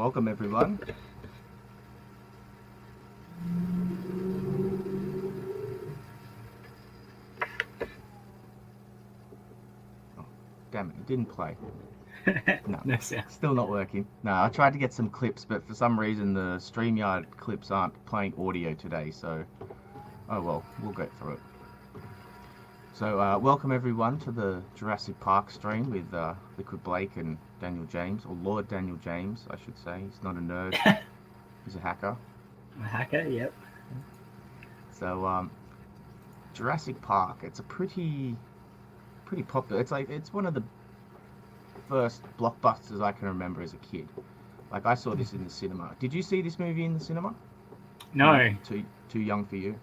Welcome, everyone. Oh, damn it, it didn't play. No, No sound. still not working. No, I tried to get some clips, but for some reason the StreamYard clips aren't playing audio today, so... Oh well, we'll get through it. So, welcome everyone to the Jurassic Park stream with Liquid Blake and Daniel James, or Lord Daniel James, I should say. He's not a nerd, he's a hacker. A hacker, yep. So, Jurassic Park, it's a pretty popular. It's one of the first blockbusters I can remember as a kid. Like, I saw this in the cinema. Did you see this movie in the cinema? No. Too young for you?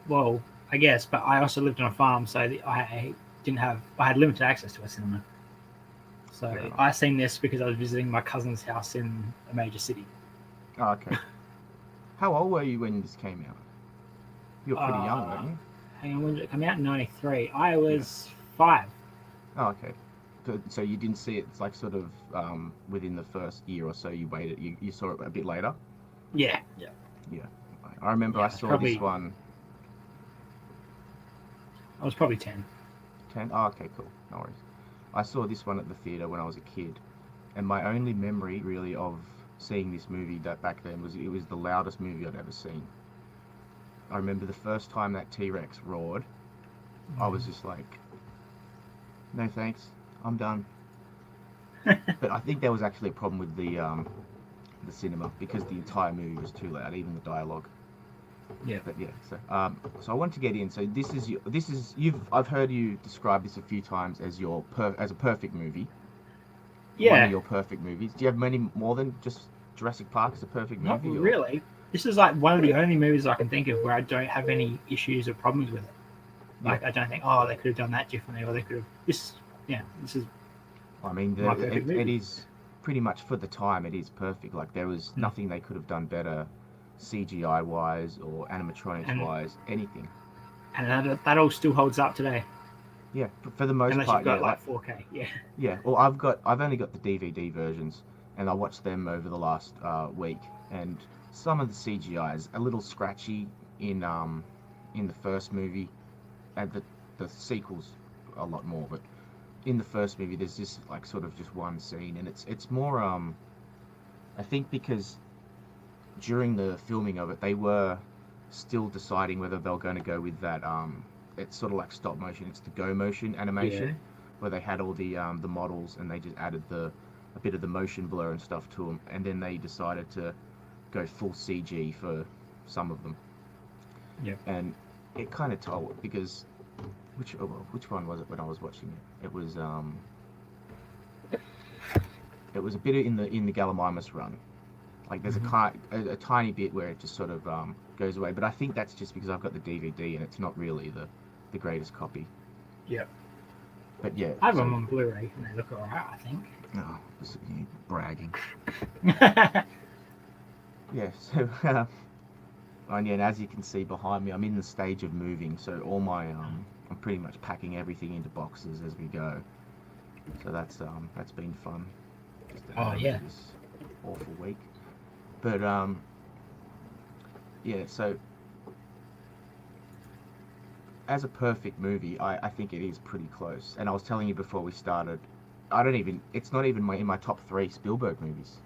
Well, I guess, but I also lived on a farm, so I had limited access to a cinema. So I seen this because I was visiting my cousin's house in a major city. Oh, okay. How old were you when this came out? You were pretty young, weren't you? Hang on, when did it come out? In 93. I was 5. Oh, okay. So you didn't see it, it's like sort of within the first year or so you waited, you saw it a bit later? Yeah. I remember I saw this one. I was probably 10. 10? Oh, okay, cool. No worries. I saw this one at the theatre when I was a kid, and my only memory really of seeing this movie back then was it was the loudest movie I'd ever seen. I remember the first time that T-Rex roared, I was just like, no thanks, I'm done. But I think there was actually a problem with the cinema because the entire movie was too loud, even the dialogue. Yeah. But yeah, so I want to get in. So I've heard you describe this a few times as as a perfect movie. Yeah. One of your perfect movies. Do you have many more than just Jurassic Park as a perfect movie? Not really. This is like one of the only movies I can think of where I don't have any issues or problems with it. Like, I don't think, they could have done that differently, or they could have. This is. I mean, it is pretty much for the time. It is perfect. Like, there was nothing they could have done better, CGI wise or animatronics wise, anything. And that all still holds up today. Yeah, for the most part. Unless you've got 4K. Yeah. Yeah. Well, I've only got the DVD versions, and I watched them over the last week, and some of the CGI is a little scratchy in the first movie, and the sequels a lot more. But in the first movie, there's just like sort of just one scene, and it's more I think because during the filming of it, they were still deciding whether they were going to go with that it's sort of like stop motion. It's the go motion animation, where they had all the models and they just added a bit of the motion blur and stuff to them, and then they decided to go full CG for some of them. Yeah. And it kind of told, because which one was it when I was watching it? It was a bit in the Gallimimus run. Like, there's a tiny bit where it just sort of goes away, but I think that's just because I've got the DVD and it's not really the greatest copy. Yep. But yeah, I have them on Blu-ray and they look alright, I think. No, bragging. Yeah, so and as you can see behind me, I'm in the stage of moving, so all my I'm pretty much packing everything into boxes as we go. So that's been fun. This awful week. But yeah, so as a perfect movie, I think it is pretty close. And I was telling you before we started, it's not even in my top 3 Spielberg movies.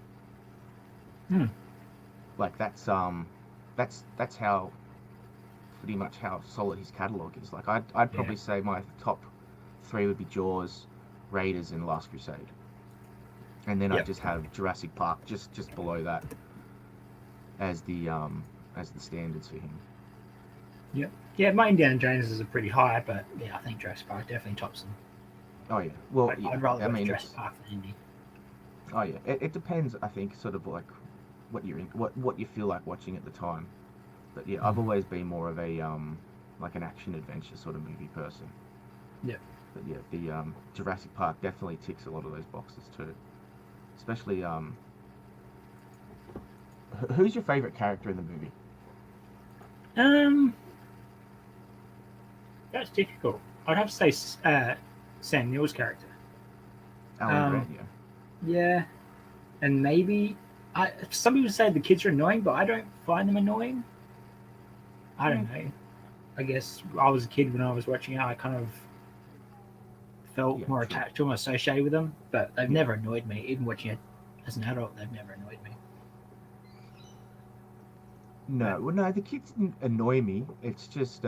Like, that's how pretty much how solid his catalog is. Like, I'd probably say my top 3 would be Jaws, Raiders, and Last Crusade. And then I just have Jurassic Park just below that as the standards for him. Yep. Yeah, my Indiana Jones is pretty high, but yeah, I think Jurassic Park definitely tops them. Oh yeah. Well, I'd rather watch Jurassic Park than Indy. Oh yeah. It depends, I think, sort of like what you're in, what you feel like watching at the time. But yeah, I've always been more of a like an action adventure sort of movie person. Yeah. But yeah, the Jurassic Park definitely ticks a lot of those boxes too. Especially who's your favorite character in the movie? That's difficult. I'd have to say Sam Neill's character. Alan Grant, yeah. Yeah. And maybe some people say the kids are annoying, but I don't find them annoying. I don't know. I guess I was a kid when I was watching it. I kind of felt more attached to them, associated with them, but they've never annoyed me. Even watching it as an adult, they've never annoyed me. No, well, no, the kids didn't annoy me. It's just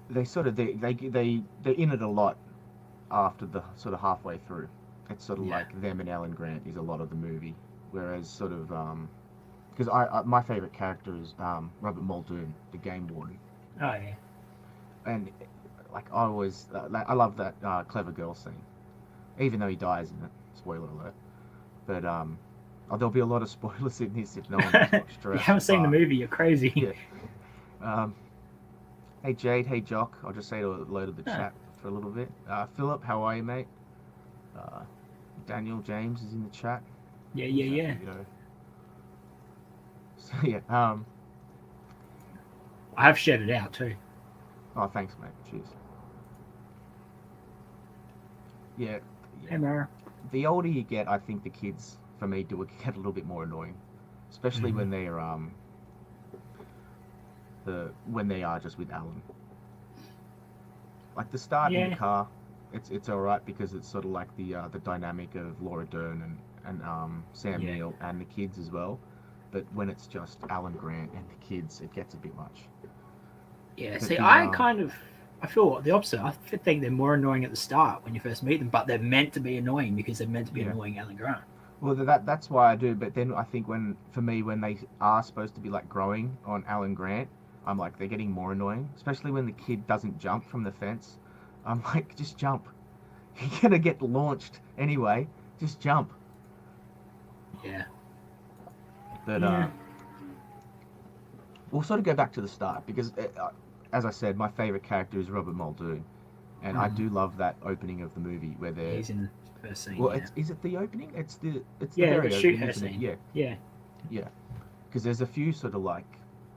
they sort of they're in it a lot after the sort of halfway through. It's sort of like them and Alan Grant is a lot of the movie, whereas sort of because my favorite character is Robert Muldoon, the game warden. Oh yeah. And like I always I love that clever girl scene, even though he dies in it. Spoiler alert. But there'll be a lot of spoilers in this if no one has watched Jurassic You haven't seen the movie, you're crazy. Yeah. Hey Jade, hey Jock. I'll just say hello to the chat for a little bit. Philip, how are you, mate? Daniel James is in the chat. Yeah. So yeah. I have shared it out too. Oh, thanks, mate. Cheers. Yeah. Hey, Mara. The older you get, I think the kids, for me, do get a little bit more annoying, especially when they're when they are just with Alan. Like the start in the car, it's all right because it's sort of like the dynamic of Laura Dern and Sam Neill and the kids as well. But when it's just Alan Grant and the kids, it gets a bit much. Yeah, see, I feel the opposite. I think they're more annoying at the start when you first meet them, but they're meant to be annoying because they're meant to be annoying Alan Grant. Well, that's why I do. But then I think when they are supposed to be like growing on Alan Grant, I'm like they're getting more annoying, especially when the kid doesn't jump from the fence. I'm like, just jump. You're gonna get launched anyway. Just jump. Yeah. But we'll sort of go back to the start because, as I said, my favorite character is Robert Muldoon, and I do love that opening of the movie where they're. He's in the first scene. Well, is it the opening? It's the very the shoot opening, her scene. Yeah. Because there's a few sort of like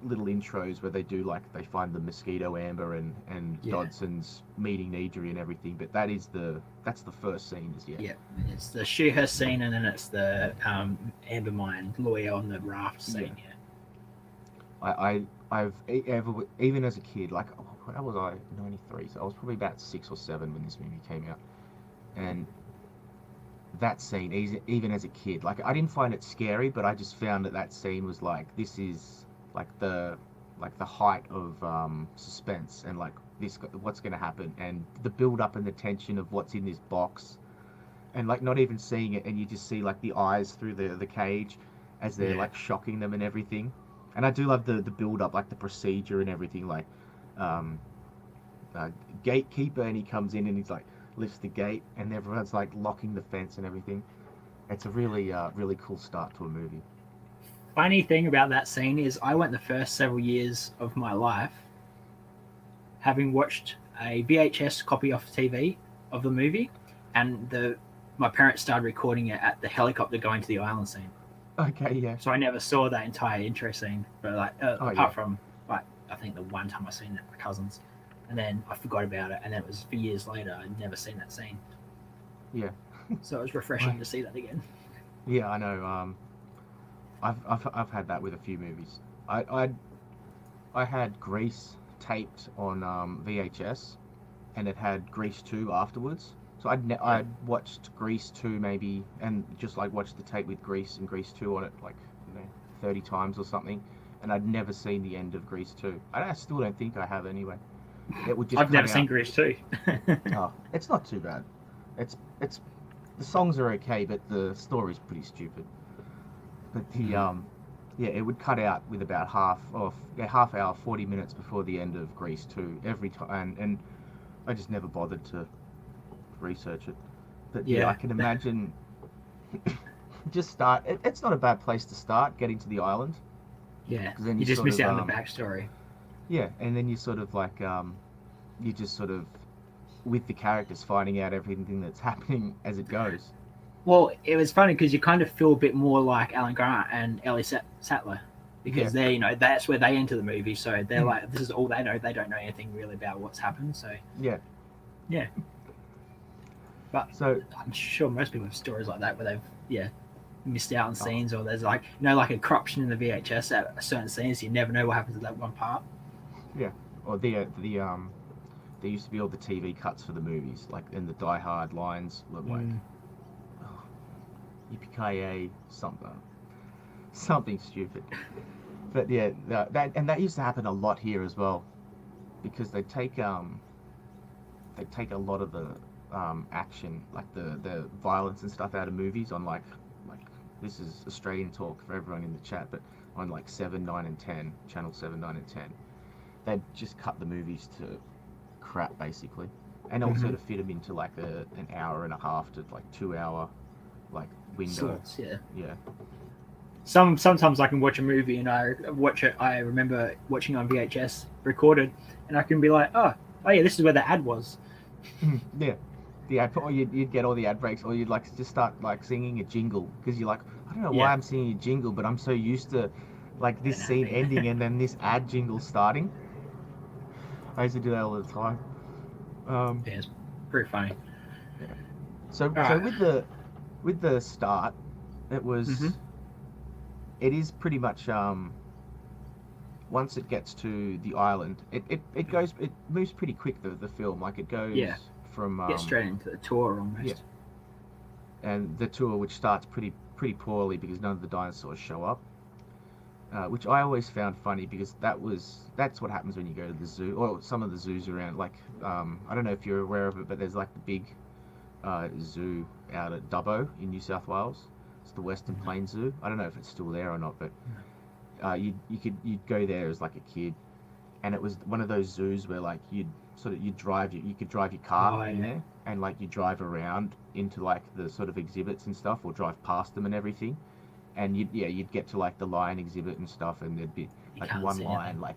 little intros where they do like they find the mosquito Amber and Dodson's meeting Neidry and everything, but that's the first scene it's the shoot her scene and then it's the Amber Mine lawyer on the raft scene. I've even as a kid, like how was I? 93, so I was probably about 6 or 7 when this movie came out, and that scene, even as a kid, like I didn't find it scary, but I just found that scene was like, this is like the height of suspense and like what's going to happen and the build up and the tension of what's in this box and like not even seeing it and you just see like the eyes through the cage as they're like shocking them and everything. And I do love the build up, like the procedure and everything, like gatekeeper, and he comes in and he's like lifts the gate and everyone's like locking the fence and everything. It's a really really cool start to a movie. Funny thing about that scene is I went the first several years of my life having watched a VHS copy off TV of the movie, and my parents started recording it at the helicopter going to the island scene. Okay, yeah. So I never saw that entire intro scene, but like apart from like I think the one time I seen it with my cousins, and then I forgot about it, and then it was for years later I'd never seen that scene. Yeah. So it was refreshing to see that again. Yeah, I know. I've had that with a few movies. I had Grease taped on VHS, and it had Grease 2 afterwards. So I'd watched Grease 2 maybe, and just like watched the tape with Grease and Grease 2 on it like 30 times or something, and I'd never seen the end of Grease 2. I still don't think I have anyway. It would just I've never seen Grease 2. Oh, it's not too bad. It's the songs are okay, but the story's pretty stupid. But the it would cut out with about half hour, 40 minutes before the end of Grease 2 every time, and I just never bothered to research it. But I can imagine just start. It's not a bad place to start getting to the island. Yeah, then you just miss out on the backstory. Yeah, and then you sort of like you just sort of with the characters finding out everything that's happening as it goes. Well, it was funny because you kind of feel a bit more like Alan Grant and Ellie Sattler because they, that's where they enter the movie. So they're like, this is all they know. They don't know anything really about what's happened. So yeah. But So I'm sure most people have stories like that where they've missed out on oh, scenes, or there's like like a corruption in the VHS at a certain scenes. You never know what happens at that one part. yeah, or the there used to be all the TV cuts for the movies, like in the Die Hard lines were like, Mm. oh, yippee something stupid. But yeah, that used to happen a lot here as well, because they take a lot of the action, like the violence and stuff out of movies on like this is Australian talk for everyone in the chat, but on like 7, 9, and 10, channel 7, 9, and 10, they'd just cut the movies to crap basically, and also Mm-hmm. to fit them into like an hour and a half to like 2 hour like window. Slots, yeah. Yeah, Sometimes I can watch a movie and I watch it. I remember watching on VHS recorded, and I can be like, oh yeah, this is where the ad was. yeah. The ad, or you'd get all the ad breaks, or you'd like just start like singing a jingle because you're like, I don't know why Yeah, I'm singing a jingle, but I'm so used to like this scene ending and then this ad jingle starting. I used to do that all the time. yeah, it's pretty funny. Yeah. So All with the start, it Mm-hmm. was it is pretty much once it gets to the island, it moves pretty quick, the film, like it goes Yeah, from get straight into the tour yeah, almost. and the tour, which starts pretty poorly because none of the dinosaurs show up, which I always found funny because that's what happens when you go to the zoo, or some of the zoos around, like I don't know if you're aware of it, but there's like the big zoo out at Dubbo in New South Wales. It's the Western Mm-hmm. Plains Zoo. I don't know if it's still there or not, but you'd go there as like a kid, and it was one of those zoos where like you could drive your car Oh in yeah, there, and like you drive around into like the sort of exhibits and stuff, or drive past them and everything, and you'd get to like the lion exhibit and stuff, and there'd be you like can't one see lion anything. like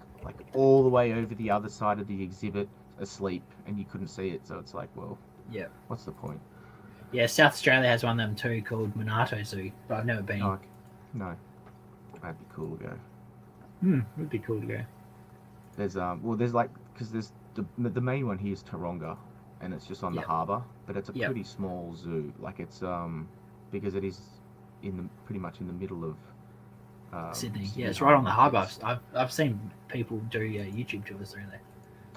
all the way over the other side of the exhibit asleep, and you couldn't see it, so it's like, well, Yeah, what's the point? yeah. South Australia has one of them too called Monarto Zoo, but I've never been. Oh, no, that'd be cool to go. Would be cool to go. There's like, because there's the main one here is Taronga, and it's just on the Yep, harbour, but it's a yep. pretty small zoo. Like it's because it is in the pretty much in the middle of Sydney. Yeah, Sydney it's right on the Harbour. harbour. It's I've seen people do YouTube tours through there.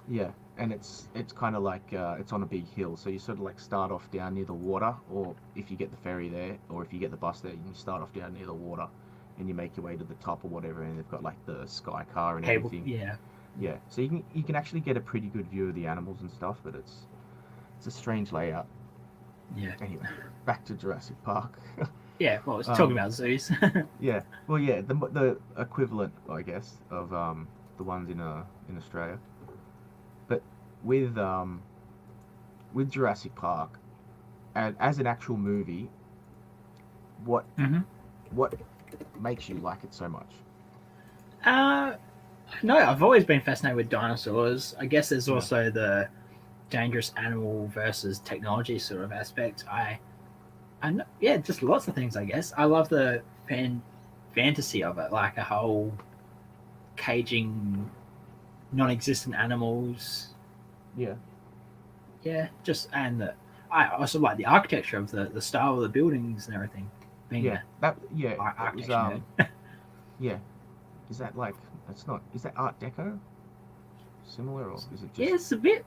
Yeah, and it's kind of like it's on a big hill, so you sort of like start off down near the water, or if you get the ferry there, or if you get the bus there, you start off down near the water, and you make your way to the top or whatever, and they've got like the sky car and Cable. everything. Yeah, Yeah, so you can actually get a pretty good view of the animals and stuff, but it's a strange layout. yeah, Anyway, back to Jurassic Park. yeah. Well, it's talking um, about zoos. yeah, well, yeah, the equivalent, I guess, of the ones in Australia. But with with Jurassic Park, and as an actual movie, what hmm what makes you like it so much? Uh, no, I've always been fascinated with dinosaurs. I guess there's Yeah, also the dangerous animal versus technology sort of aspect. Yeah, just lots of things. I guess I love the fantasy of it, like a whole caging non-existent animals. yeah, Yeah, just and I also like the architecture of the style of the buildings and everything. Being yeah. a Yeah, it was architecture nerd. yeah. Is that like that's not is that Art Deco similar, or is it Yeah, just it's a bit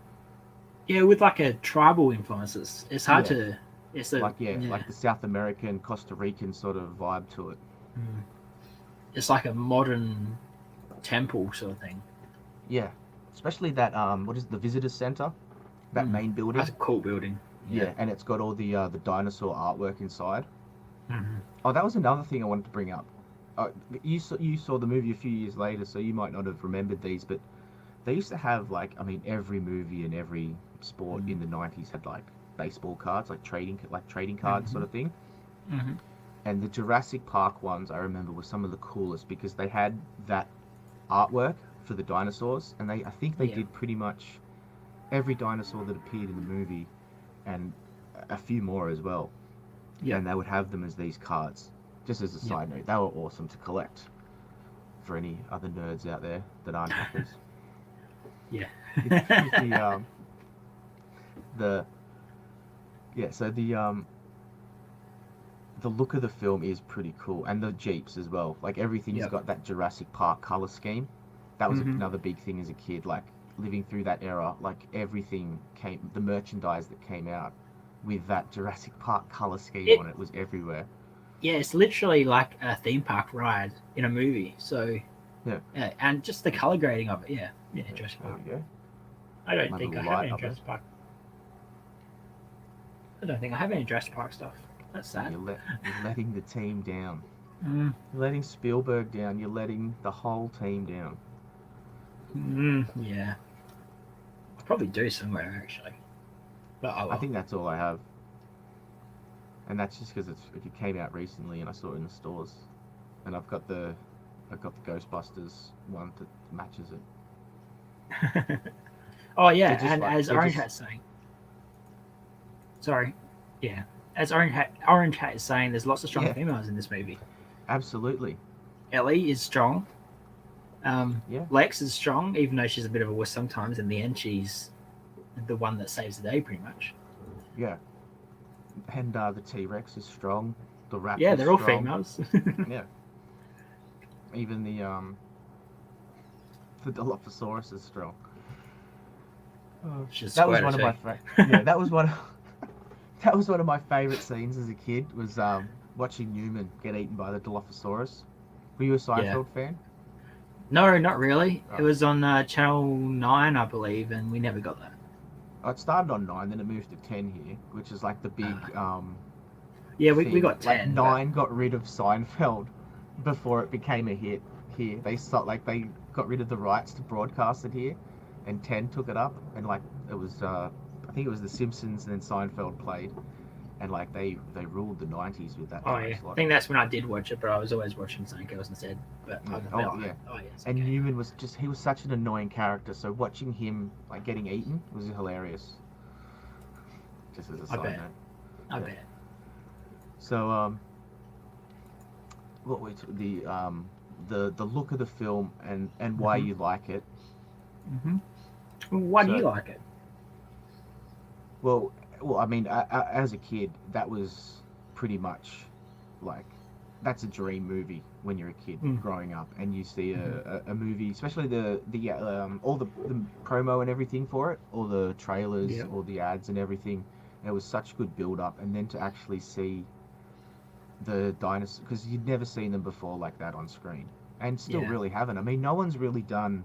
with like a tribal influences. It's hard yeah, to. It's a like yeah, yeah. like the South American, Costa Rican sort of vibe to it. Mm. It's like a modern temple sort of thing. Yeah, especially that what is it, the visitor center, that Mm. main That's building. a cool building. Yeah. Yeah, and it's got all the dinosaur artwork inside. hmm Oh, that was another thing I wanted to bring up. You saw the movie a few years later, so you might not have remembered these, but they used to have like, I mean, every movie and every sport hmm in the '90s had like baseball cards, like trading cards hmm sort of thing. hmm And the Jurassic Park ones I remember were some of the coolest because they had that artwork for the dinosaurs, and I think they Yeah. did pretty much every dinosaur that appeared in the movie, and a few more as well. Yep. And they would have them as these cards. Just as a Yep. side note, they were awesome to collect for any other nerds out there that aren't hackers. Yeah. With the the Yeah, so the look of the film is pretty cool, and the Jeeps as well. Like everything's Yep. got that Jurassic Park color scheme. That was Hmm. another big thing as a kid. Like living through that era, like everything came, the merchandise that came out with that Jurassic Park color scheme It on it was everywhere. Yeah, it's literally like a theme park ride in a movie. So Yeah, yeah, and just the color grading of it. Yeah, yeah, yeah, Jurassic there Park. we go. I don't My think little I have light any of it. Jurassic Park. I don't think I have any Jurassic Park stuff. That's So sad. you're letting the team down. Mm, You're letting Spielberg down. You're letting the whole team down. yeah, I probably do somewhere actually, but oh I well. think that's all I have, and that's just because it came out recently and I saw it in the stores, and I've got the Ghostbusters one that matches it. Oh They're yeah, just and like as they're Orange just Hat's saying, sorry, yeah, as Orange Hat is saying, there's lots of strong yeah, females in this movie. absolutely. Ellie is strong. Yeah, Lex is strong, even though she's a bit of a wuss sometimes. In the end, she's the one that saves the day, pretty much. yeah. And the T Rex is strong. The Yeah, Raptor's they're all strong. females. Yeah. Even the Dilophosaurus is strong. She's That was squirter one of my too. yeah. That was one. That was one of my favorite scenes as a kid. Was watching Newman get eaten by the Dilophosaurus. Were you a Yeah. Seinfeld fan? No, not really. It Oh. was on Channel 9, I believe, and we never got that. Oh, it started on 9, then it moved to 10 here, which is like the big Yeah, we thing. got Like 10, but 9 got rid of Seinfeld before it became a hit here. They got rid of the rights to broadcast it here, and 10 took it up, and like it was I think it was The Simpsons and then Seinfeld played, and like they ruled the 90s with that oh time yeah, I slot. think that's when I did watch it, but I was always watching something else instead. But Yeah. I was Oh yeah. oh yes, And okay. Newman was just he was such an annoying character, so watching him like getting eaten was hilarious. Just as a I side bet. note. I Yeah. bet. So what we the look of the film and why Hmm. you like it. Hmm. Why do you So like it? well I mean as a kid that was pretty much like that's a dream movie when you're a kid Mm. growing up and you see Hmm. a movie, especially the all the promo and everything for it, all the trailers, Yep. all the ads and everything. It was such good build up, and then to actually see the dinosaurs because you'd never seen them before like that on screen, and still Yeah. really haven't. I mean, no one's really done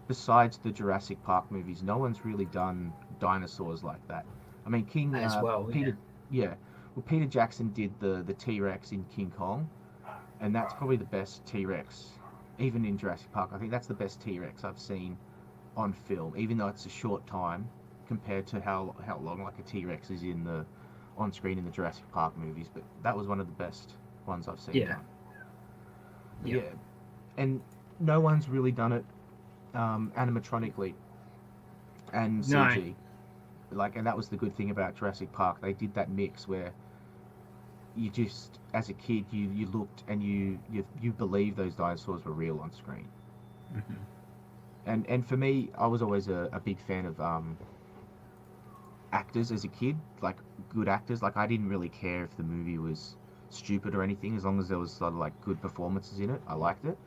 besides the Jurassic Park movies. No one's really done dinosaurs like that. I mean, As well. Yeah. Peter, yeah, well, Peter Jackson did the T Rex in King Kong, and that's probably the best T Rex, even in Jurassic Park. I think that's the best T Rex I've seen on film, even though it's a short time compared to how long like a T Rex is in the on screen in the Jurassic Park movies. But that was one of the best ones I've seen Yeah. done. But Yeah. yeah, and no one's really done it animatronically and No. CG. Like, and that was the good thing about Jurassic Park. They did that mix where you just, as a kid, you looked and you believed those dinosaurs were real on screen. Hmm. And for me, I was always a big fan of actors as a kid, like good actors. Like I didn't really care if the movie was stupid or anything, as long as there was sort of like good performances in it. I liked it,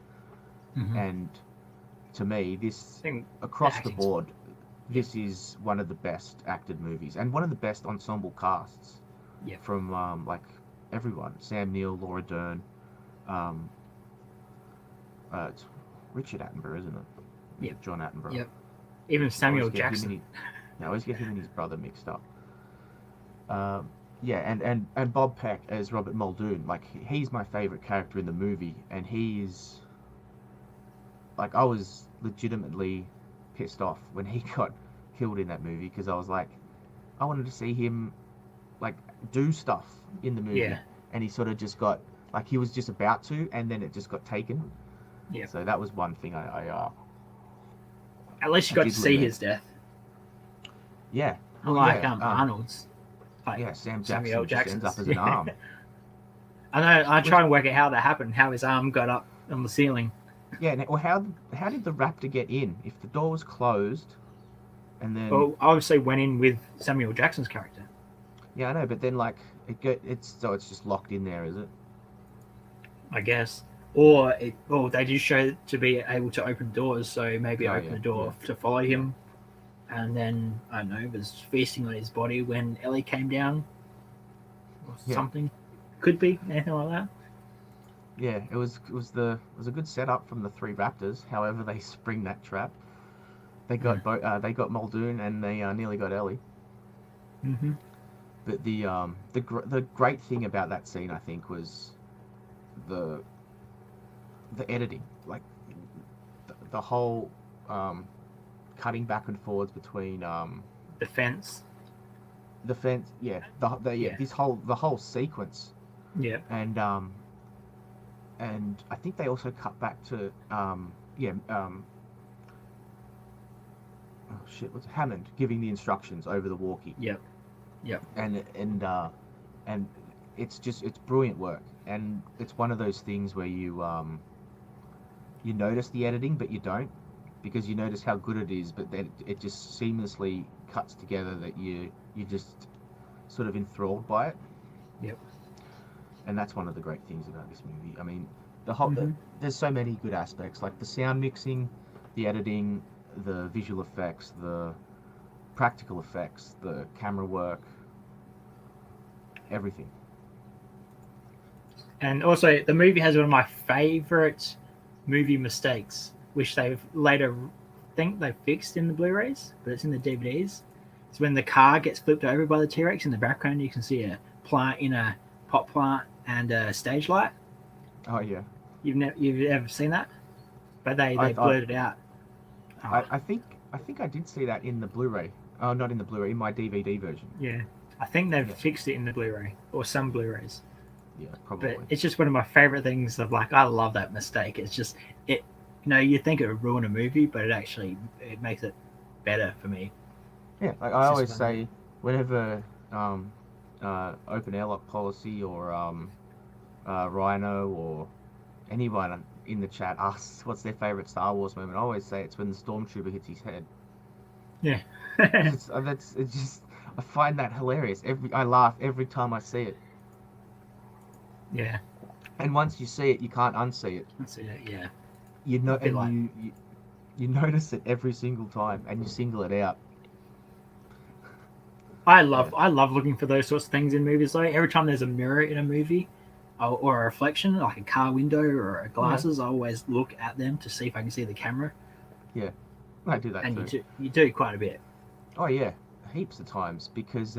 Hmm. and to me, I this think the across the acting's board, yeah. this is one of the best acted movies and one of the best ensemble casts Yeah. from like everyone: Sam Neill, Laura Dern, um, it's Richard Attenborough, isn't it? Is Yep. it John Attenborough? Yep. Even I always Samuel get him and Jackson. I always get him and his brother mixed up. Yeah, and Bob Peck as Robert Muldoon, like he's my favorite character in the movie, and he is like I was legitimately pissed off when he got killed in that movie because I was like, I wanted to see him like do stuff in the movie, Yeah. and he sort of just got like he was just about to, and then it just got taken. Yeah. So that was one thing At least you I got to did see lament. his death. Yeah, well, Unlike yeah, Arnold's. Like yeah, Sam Samuel Jackson just ends up Jackson's. as an arm. I know. I Which try and work out how that happened. How his arm got up on the ceiling. Yeah, well, how did the raptor get in if the door was closed, and then Well, obviously went in with Samuel Jackson's character. Yeah, I know, but then like it's just locked in there, is it? I guess. Or they just show it to be able to open doors, so maybe Oh open yeah, the yeah, door to follow yeah, him, and then I don't know, was feasting on his body when Ellie came down or yeah, something. Could be anything like that. yeah. It was a good setup from the three raptors. However, they spring that trap. Mm. They got Muldoon and they nearly got Ellie. Mm-hmm. But the great thing about that scene, I think, was the the editing, like the whole um, cutting back and forwards between Defense. the fence, yeah, Yeah. the whole sequence, Yeah. and I think they also cut back to yeah, oh shit, what's Hammond giving the instructions over the walkie, Yep. Yep. and it's brilliant work, and it's one of those things where you notice the editing, but you don't, because you notice how good it is, but then it just seamlessly cuts together that you just sort of enthralled by it, Yep. and that's one of the great things about this movie. I mean, the whole Mm-hmm. there's so many good aspects, like the sound mixing, the editing, the visual effects, the practical effects, the camera work, everything. And also, the movie has one of my favorite movie mistakes, which they've later think they fixed in the Blu-rays, but it's in the DVDs. It's when the car gets flipped over by the T-Rex. In the background, you can see a plant in a pot plant and a stage light. Oh yeah, You've ever seen that? But I they thought blurred it out. Oh, I think I did see that in the Blu-ray. Oh, not in the Blu-ray, in my DVD version. yeah. I think they've Yeah, fixed it in the Blu-ray or some Blu-rays. yeah, But probably. it's just one of my favorite things of like I love that mistake. It's just it you think it would ruin a movie, but it makes it better for me. Yeah, like I It's just always funny. say, whenever um, open airlock policy or Rhino or anyone in the chat asks what's their favorite Star Wars moment, I always say it's when the stormtrooper hits his head. Yeah. That's it's just I find that hilarious. I laugh every time I see it, Yeah. and once you see it, you can't unsee it. That's it. Yeah. You know, A bit and like you notice it every single time, and you single it out. Yeah, I love looking for those sorts of things in movies though. Every time there's a mirror in a movie or a reflection, like a car window or a yeah, glasses, I always look at them to see if I can see the camera. yeah. I do that And too. you do quite a bit. Oh yeah, heaps of times because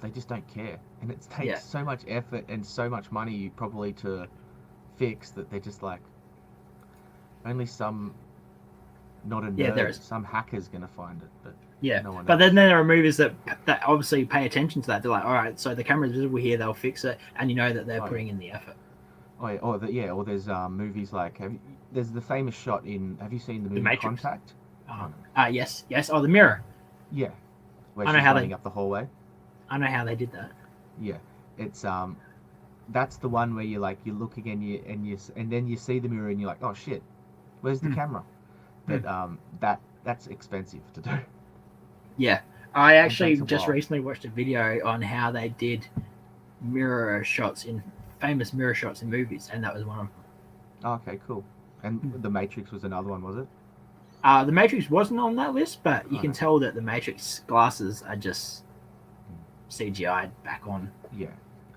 they just don't care, and it Yeah. takes so much effort and so much money probably to fix that they're just like only some not a Yeah, nerd, there's some hacker's gonna find it, but yeah. no one But then else. there are movies that obviously pay attention to that. They're like, all right, so the camera's visible here, they'll fix it, and you know that they're Oh yeah, putting in the effort. oh yeah, or there's movies like there's the famous shot in. Have you seen the The movie Matrix. Contact? Oh no. Yes, yes. Oh, the mirror. Yeah, where I know she's how they. running up the hallway. I know how they did that. Yeah, it's that's the one where you look again, and then you see the mirror and you're like, oh shit, where's the Hmm. camera? Hmm. But that's expensive to do. Yeah, I And takes actually a just while. recently watched a video on how they did mirror shots in famous mirror shots in movies, and that was one of them. Oh, okay, cool. And The Matrix was another one, was it? The Matrix wasn't on that list, but you Oh can no. tell that the Matrix glasses are just CGI'd back on Yeah,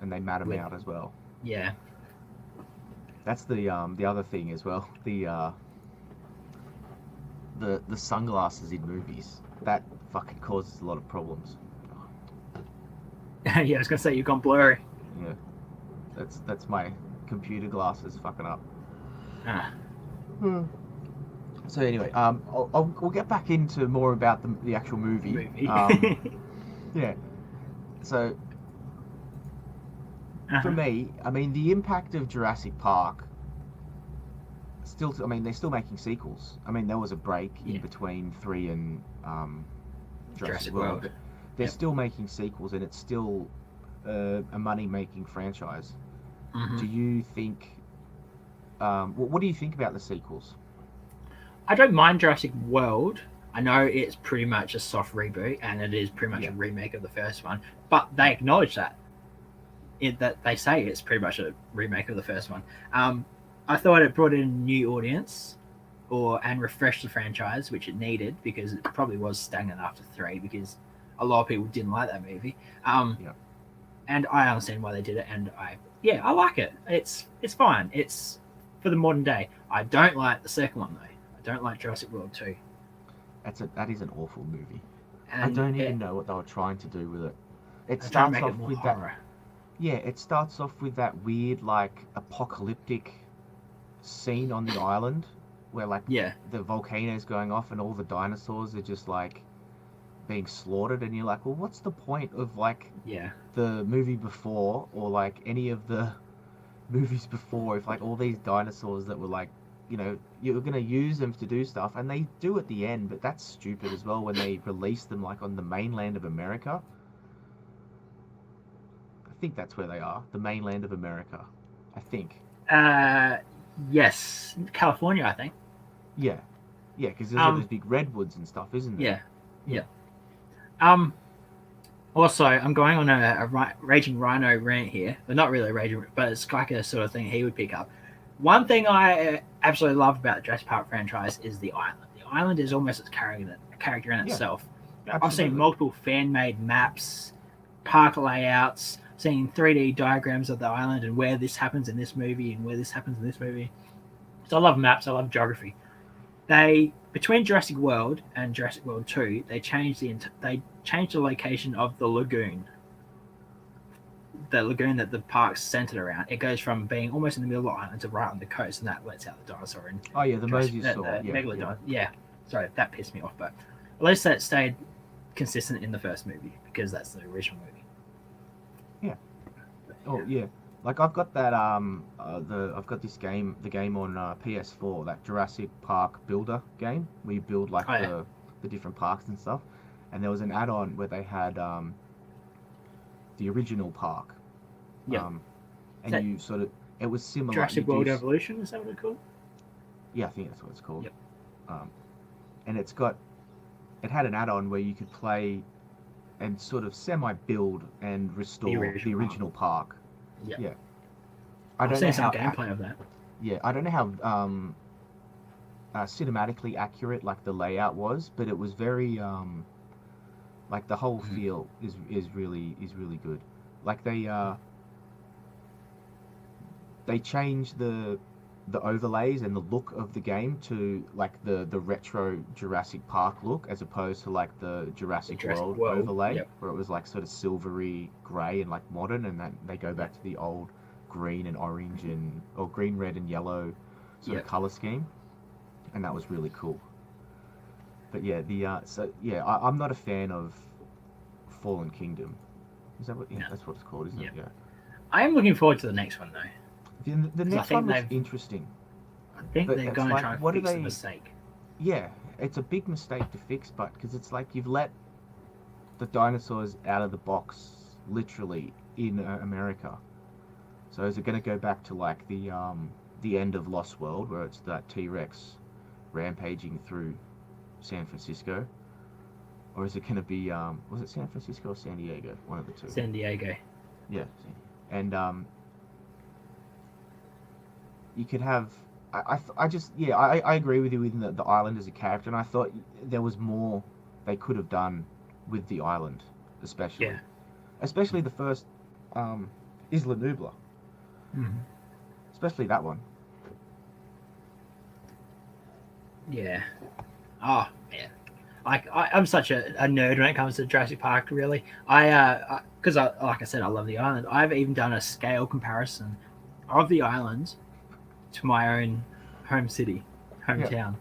and they mat them with out as well. yeah. That's the other thing as well. The sunglasses in movies that fucking causes a lot of problems. Yeah, I was gonna say you've gone blurry. Yeah, that's my computer glasses fucking up. Ah, Hmm. So anyway, we'll get back into more about the actual movie. movie. Yeah. So for Uh-huh. me, I mean, the impact of Jurassic Park. I mean, they're still making sequels. I mean, there was a break in Yeah. between 3 and Jurassic Jurassic World, World. but they're Yep. still making sequels, and it's still a money-making franchise. Hmm. Do you think? What do you think about the sequels? I don't mind Jurassic World. I know it's pretty much a soft reboot, and it is pretty much Yeah. a remake of the first one, but they acknowledge that. That they say it's pretty much a remake of the first one. I thought it brought in a new audience, and refreshed the franchise, which it needed because it probably was stagnant after 3 because a lot of people didn't like that movie. Yeah. And I understand why they did it, and I like it. It's fine. It's for the modern day. I don't like the second one though. I don't like Jurassic World 2. That is an awful movie. And I don't even know what they were trying to do with it. It they're trying to starts make off it more with horror. it starts off with that weird like apocalyptic scene on the island where like Yeah. the volcano's going off and all the dinosaurs are just like being slaughtered, and you're like, well, what's the point of like Yeah. the movie before, or like any of the movies before, if like all these dinosaurs that were like, you know, you're gonna use them to do stuff, and they do at the end, but that's stupid as well when they release them like on the mainland of America. I think that's where they are, the mainland of America. I think. Yes, California, I think. Yeah, yeah, because there's all those big redwoods and stuff, isn't there? Yeah. Also, I'm going on a raging rhino rant here. Well, not really a raging, but it's like a sort of thing he would pick up. One thing I absolutely love about the Jurassic Park franchise is the island. The island is almost a character in itself. Absolutely. I've seen multiple fan-made maps, park layouts, seen 3D diagrams of the island and where this happens in this movie and where this happens in this movie. So I love maps. I love geography. Between Jurassic World and Jurassic World 2, they changed the location of the lagoon. The lagoon that the park's centered around. It goes from being almost in the middle of the island to right on the coast, and that lets out the dinosaur. And Oh yeah, the mosasaur. Megalodon. Yeah. Sorry, that pissed me off, but at least that stayed consistent in the first movie because that's the original movie. Oh yeah, like I've got that I've got this game, the game on PS4, that Jurassic Park Builder game where you build like the different parks and stuff, and there was an add-on where they had the original park. Yeah. And you sort of, it was similar. Jurassic World Evolution, is that what it's called? Yeah, I think that's what it's called. Yep. And it had an add-on where you could play and sort of semi-build and restore the original park. Yeah. I've seen some gameplay of that. Yeah, I don't know how cinematically accurate like the layout was, but it was very like the whole feel is really good. Like they changed the overlays and the look of the game to like the retro Jurassic Park look, as opposed to like the Jurassic World overlay, where it was like sort of silvery grey and like modern, and then they go back to the old green and orange or green, red and yellow sort of color scheme, and that was really cool. But yeah, I'm not a fan of Fallen Kingdom. Is that what? Yeah, that's what it's called, isn't it? Yeah. I am looking forward to the next one though. The next one looks interesting. I think they're going to try and fix the mistake. Yeah, it's a big mistake to fix, but because it's like you've let the dinosaurs out of the box, literally, in America. So is it going to go back to like the end of Lost World, where it's that T-Rex rampaging through San Francisco? Or is it going to be, was it San Francisco or San Diego? One of the two. San Diego. Yeah. And you could have, I agree with you with the island as a character, and I thought there was more they could have done with the island, especially. Yeah. Especially the first Isla Nublar. Mm-hmm. Especially that one. Yeah. Oh, man. Like, I'm such a nerd when it comes to Jurassic Park, really. Because like I said, I love the island. I've even done a scale comparison of the island to my own home city, hometown. Yeah,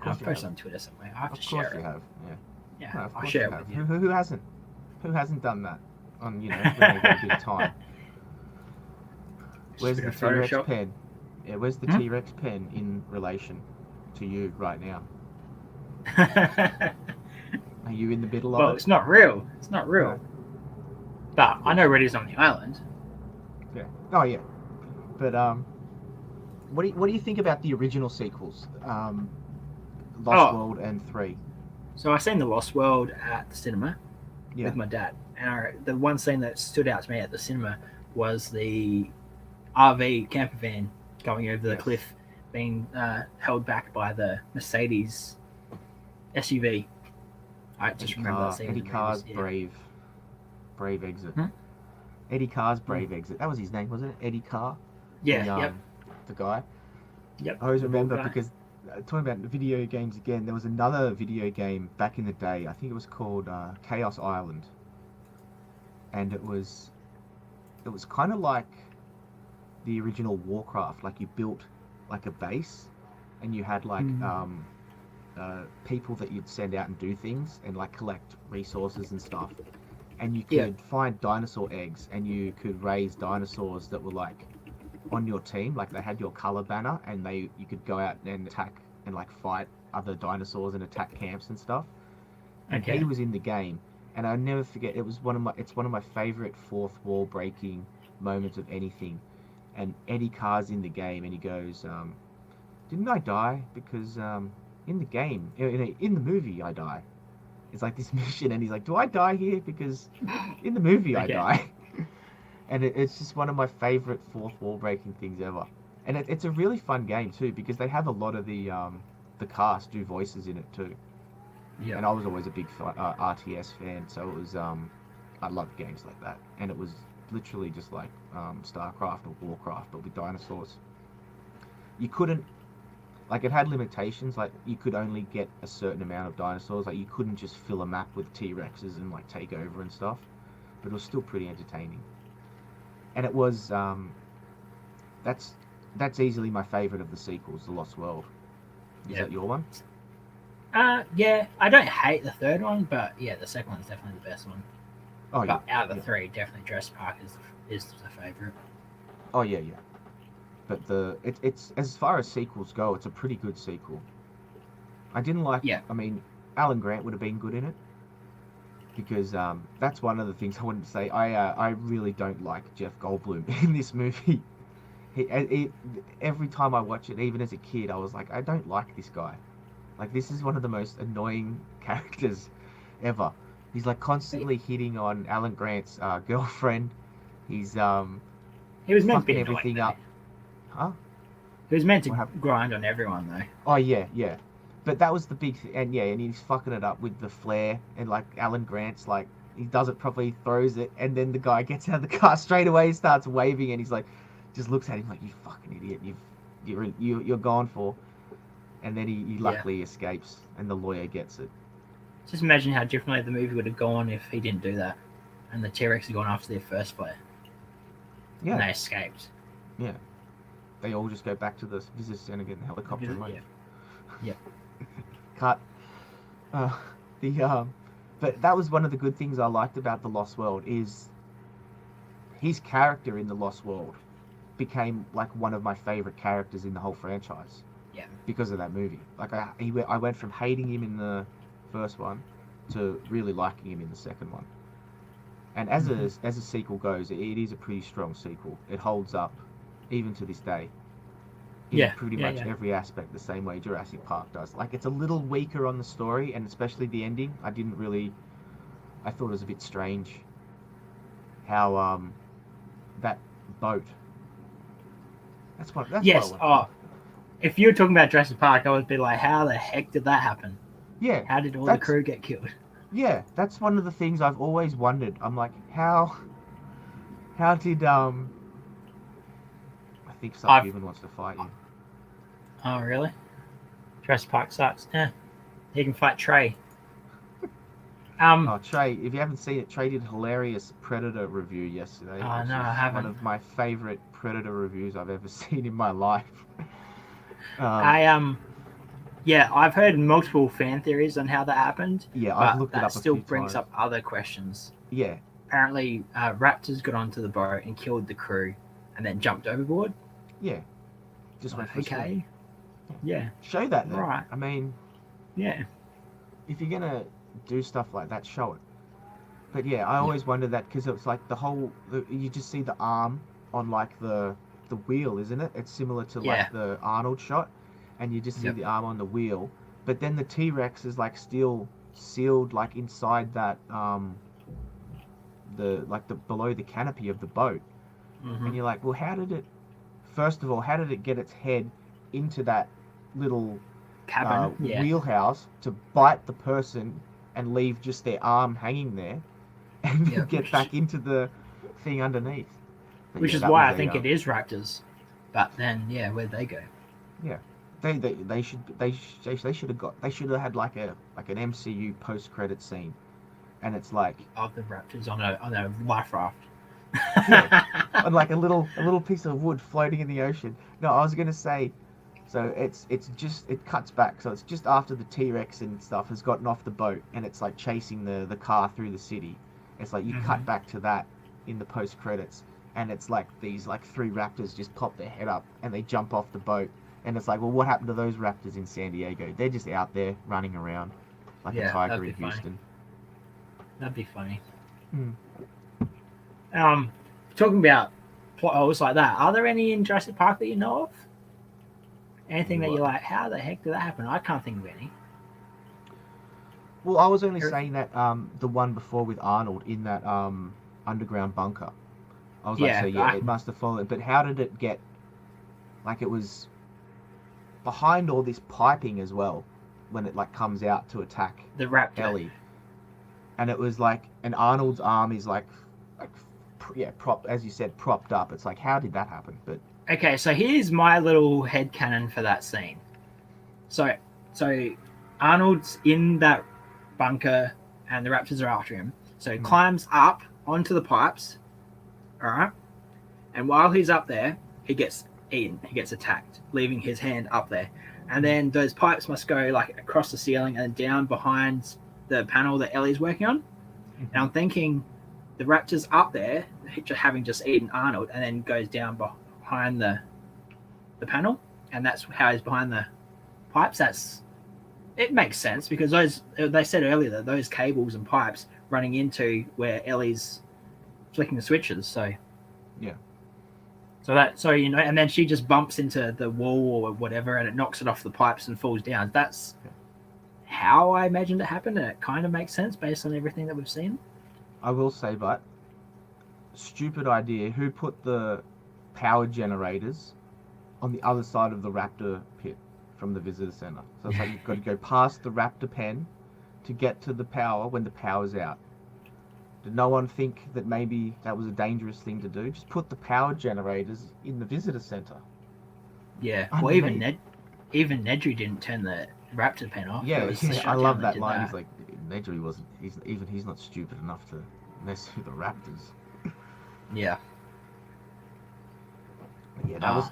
I've posted on Twitter somewhere. I have to share it. Of course you have, yeah. Yeah, No, I'll share it with you. Who hasn't? Who hasn't done that on, when they get a bit of time? Where's the T-Rex pen? Yeah, where's the T-Rex pen in relation to you right now? Are you in the middle of it? Well, it's not real. It's not real. No. But I know Reddy's on the island. Yeah. Oh, yeah. But, what do you think about the original sequels? Lost World and 3? So I seen The Lost World at the cinema Yeah. with my dad, and the one scene that stood out to me at the cinema was the RV camper van going over the Yes. cliff, being held back by the Mercedes SUV. I just remember that scene. Eddie in the Carr's movies, brave exit. Hmm? Eddie Carr's brave exit. That was his name, wasn't it? Eddie Carr. Yeah, The, yep, the guy. yep. I always the bald remember guy. because talking about video games again. There was another video game back in the day. I think it was called Chaos Island, and it was kind of like the original Warcraft. Like you built like a base, and you had like people that you'd send out and do things and like collect resources and stuff. And you could Yeah. find dinosaur eggs, and you could raise dinosaurs that were like on your team, like they had your color banner, and you could go out and attack and like fight other dinosaurs and attack camps and stuff. And Okay. he was in the game, and I'll never forget. It's one of my favorite fourth wall breaking moments of anything. And Eddie Carr's in the game, and he goes, "Didn't I die? Because in the game, in the movie, I die." It's like this mission, and he's like, "Do I die here? Because in the movie, I Okay. die." And it's just one of my favorite fourth wall breaking things ever. And it's a really fun game too, because they have a lot of the cast do voices in it too. Yeah. And I was always a big RTS fan, so it was I loved games like that. And it was literally just like StarCraft or Warcraft, but with dinosaurs. You couldn't, like, it had limitations. Like you could only get a certain amount of dinosaurs. Like you couldn't just fill a map with T-Rexes and like take over and stuff. But it was still pretty entertaining. And it was that's easily my favorite of the sequels, The Lost World. Is Yeah. that your one? Yeah, I don't hate the third one, but yeah, the second one's definitely the best one. Oh yeah. But out of the Yeah. three, definitely Jurassic Park is the favorite. Oh yeah, yeah. But it's as far as sequels go, it's a pretty good sequel. I didn't like. Yeah. I mean, Alan Grant would have been good in it, because that's one of the things I wanted to say. I really don't like Jeff Goldblum in this movie. Every time I watch it, even as a kid, I was like, I don't like this guy. Like, this is one of the most annoying characters ever. He's like constantly hitting on Alan Grant's girlfriend. He's He was meant to fucking be everything annoying, up. Huh? He was meant to What happened? grind on everyone though. Oh yeah, yeah. But that was the big and yeah, and he's fucking it up with the flare, and like Alan Grant's like, he does it properly, throws it, and then the guy gets out of the car straight away, starts waving, and he's like, just looks at him like, you fucking idiot, you're gone for. And then he luckily escapes, and the lawyer gets it. Just imagine how differently the movie would have gone if he didn't do that, and the T-Rex had gone after their first flare, and they Yeah, escaped. yeah. They all just go back to the visitor center, get in the helicopter, and leave. Yeah. Cut. The but that was one of the good things I liked about The Lost World, is his character in The Lost World became like one of my favorite characters in the whole franchise. Yeah. Because of that movie. Like I went from hating him in the first one to really liking him in the second one. And as a sequel goes, it is a pretty strong sequel. It holds up even to this day. In pretty much every aspect the same way Jurassic Park does. Like, it's a little weaker on the story, and especially the ending. I thought it was a bit strange how that boat. That's what Yes. I want. If you were talking about Jurassic Park, I would be like, how the heck did that happen? Yeah. How did all the crew get killed? Yeah, that's one of the things I've always wondered. I'm like, how did I think Subhuman wants to fight you. Oh, really? Jurassic Park sucks. Yeah. He can fight Trey. Oh, Trey, if you haven't seen it, Trey did a hilarious Predator review yesterday. Oh, no, I haven't. One of my favorite Predator reviews I've ever seen in my life. I've heard multiple fan theories on how that happened. Yeah, I've looked it up a few still brings times. up other questions. Yeah. Apparently, raptors got onto the boat and killed the crew, and then jumped overboard. Yeah. Just went for a swim. Okay. Yeah. Show that then. Right. I mean, Yeah. if you're gonna do stuff like that, show it. But yeah, I always wondered that, because it's like you just see the arm on like the wheel, isn't it? It's similar to like the Arnold shot, and you just see the arm on the wheel. But then the T-Rex is like still sealed like inside that the below the canopy of the boat. Mm-hmm. And you're like, well, first of all, how did it get its head into that little Cabin. Yeah. wheelhouse to bite the person and leave just their arm hanging there and Yeah. get back into the thing underneath? But Which yeah, is that why was I think it is raptors. But then, yeah, where'd they go? Yeah, they should have had like an MCU post credit scene, and it's like, Of the raptors on a life raft. yeah, on like a little piece of wood floating in the ocean. No, I was gonna say, so it cuts back, so it's just after the T-Rex and stuff has gotten off the boat, and it's like chasing the car through the city. It's like you cut back to that in the post credits, and it's like these like three raptors just pop their head up and they jump off the boat, and it's like, well, what happened to those raptors in San Diego? They're just out there running around like a tiger in Houston. That'd be funny. Hmm. Talking about plot holes like that, are there any in Jurassic Park that you know of? Anything that you're like, how the heck did that happen? I can't think of any. Well, I was only saying that the one before with Arnold in that underground bunker. I was like, so yeah, it must have followed. But how did it get? Like, it was behind all this piping as well when it like comes out to attack the raptor Ellie, and it was like, and Arnold's arm is like as you said, propped up. It's like, how did that happen? But okay, so here's my little headcanon for that scene. So Arnold's in that bunker and the raptors are after him. So he climbs up onto the pipes, all right? And while he's up there, he gets eaten. He gets attacked, leaving his hand up there. And then those pipes must go like across the ceiling and down behind the panel that Ellie's working on. And I'm thinking the raptor's up there, having just eaten Arnold, and then goes down behind the panel, and that's how he's behind the pipes. It makes sense because they said earlier that those cables and pipes running into where Ellie's flicking the switches. So yeah. So you know, and then she just bumps into the wall or whatever, and it knocks it off the pipes and falls down. That's how I imagined it happened, and it kind of makes sense based on everything that we've seen. I will say, but stupid idea. Who put the power generators on the other side of the raptor pit from the visitor center? So it's like you've got to go past the raptor pen to get to the power when the power's out. Did no one think that maybe that was a dangerous thing to do? Just put the power generators in the visitor center. Yeah, well, even Nedry didn't turn the raptor pen off. Yeah, I love that line. He's like, Nedry wasn't. He's not stupid enough to mess with the raptors. Yeah. But yeah,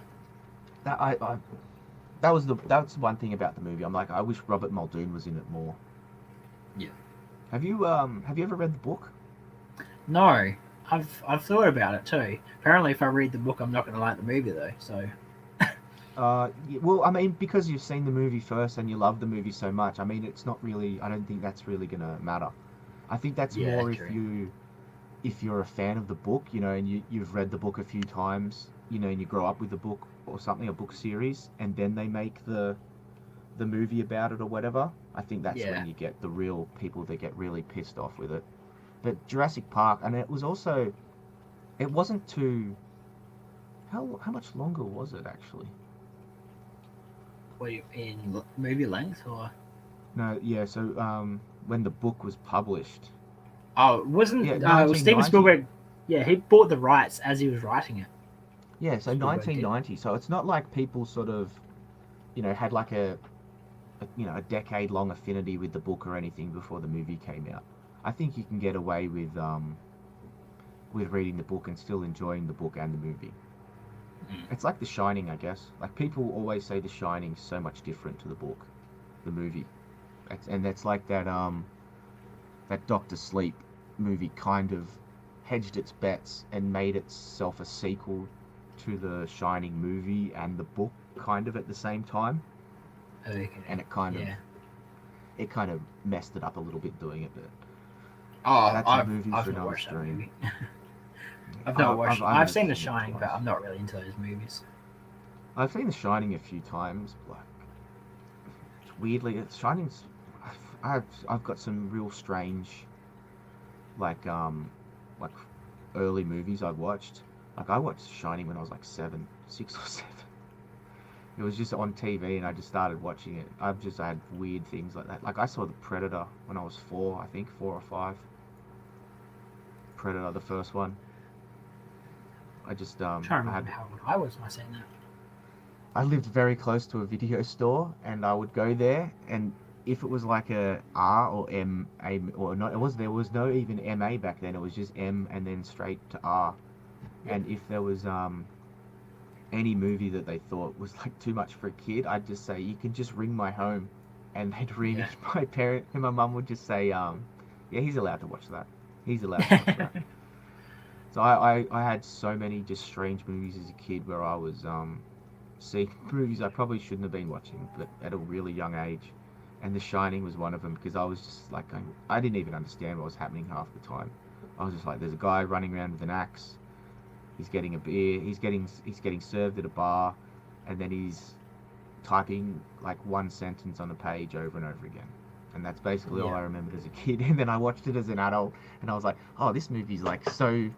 that's one thing about the movie. I'm like, I wish Robert Muldoon was in it more. Yeah. Have you ever read the book? No, I've thought about it too. Apparently, if I read the book, I'm not going to like the movie though. So. Well, I mean, because you've seen the movie first and you love the movie so much, I mean, it's not really. I don't think that's really going to matter. I think that's more if you're a fan of the book, you know, and you've read the book a few times, you know, and you grow up with the book or something, a book series, and then they make the movie about it or whatever. I think that's when you get the real people that get really pissed off with it. But Jurassic Park, and it wasn't too. How much longer was it actually? What, in movie length or? No, yeah. So when the book was published. Oh, it wasn't Steven Spielberg? Yeah, he bought the rights as he was writing it. Yeah, so 1990. So it's not like people sort of, you know, had like a decade-long affinity with the book or anything before the movie came out. I think you can get away with reading the book and still enjoying the book and the movie. It's like The Shining, I guess. Like, people always say The Shining's so much different to the book, the movie. And that's like that Dr. Sleep movie kind of hedged its bets and made itself a sequel to the Shining movie and the book kind of at the same time. Okay. And it kind of messed it up a little bit doing it, but I've not watched that movie. I've not watched. I've seen The Shining, but I'm not really into those movies. I've seen The Shining a few times. Like, weirdly, Shining's. I've got some real strange, like like early movies I've watched. Like I watched Shining when I was like 6 or 7. It was just on TV and I just started watching it. I had weird things like that. Like I saw The Predator when I was 4, I think 4 or 5. Predator, the first one. I just I'm trying to remember how old I was when I said that. I lived very close to a video store, and I would go there, and if it was like a R or M A or not, there was no even MA back then. It was just M and then straight to R. Yep. And if there was any movie that they thought was like too much for a kid, I'd just say you can just ring my home, and they'd ring Yeah. my parent, and my mum would just say, yeah, he's allowed to watch that. He's allowed to watch that. So I had so many just strange movies as a kid where I was seeing movies I probably shouldn't have been watching, but at a really young age. And The Shining was one of them because I was just like I didn't even understand what was happening half the time. I was just like, there's a guy running around with an axe. He's getting a beer. He's getting served at a bar, and then he's typing like one sentence on a page over and over again. And that's basically all I remembered as a kid. And then I watched it as an adult, and I was like, oh, this movie's like so,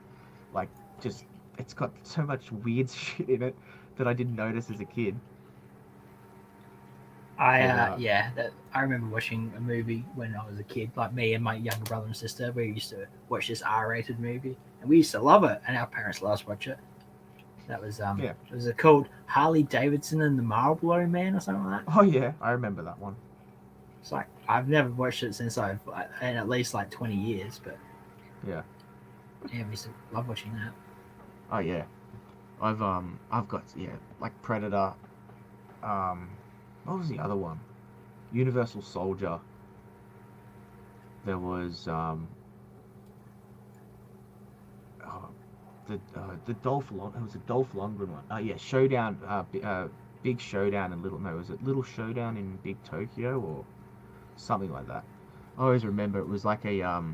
like just it's got so much weird shit in it that I didn't notice as a kid. I remember watching a movie when I was a kid, like me and my younger brother and sister. We used to watch this R-rated movie, and we used to love it, and our parents let us watch it. That was It was called Harley Davidson and the Marlboro Man or something like that. Oh yeah, I remember that one. It's like I've never watched it since in at least like 20 years, but yeah, we used to love watching that. Oh yeah, I've got like Predator. What was the other one? Universal Soldier. There was the Dolph Lundgren. It was a Dolph Lundgren one. Yeah, Showdown. Big Showdown in Little. No, was it Little Showdown in Big Tokyo or something like that? I always remember it was like a I'd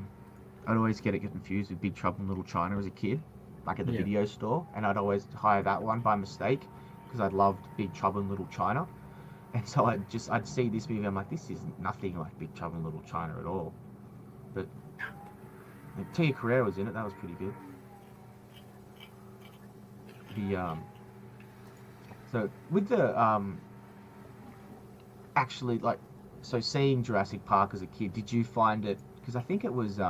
always get it confused with Big Trouble in Little China as a kid, like at the video store, and I'd always hire that one by mistake because I loved Big Trouble in Little China. And so I'd see this movie, I'm like, this is nothing like Big Trouble in Little China at all. But Tia Carrere was in it, that was pretty good. So with the actually like, so seeing Jurassic Park as a kid, did you find it, because I think it was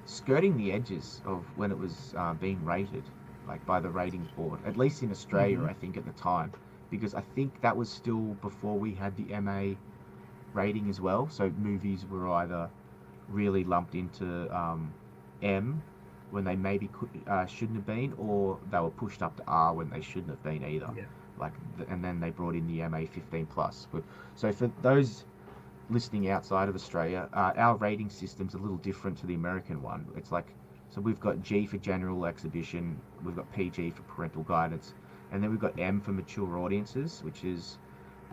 skirting the edges of when it was being rated, like by the ratings board, at least in Australia, I think at the time. Because I think that was still before we had the MA rating as well. So movies were either really lumped into M when they maybe shouldn't have been, or they were pushed up to R when they shouldn't have been either. Yeah. And then they brought in the MA 15 plus. So for those listening outside of Australia, our rating system's a little different to the American one. It's like, so we've got G for general exhibition, we've got PG for parental guidance. And then we've got M for mature audiences, which is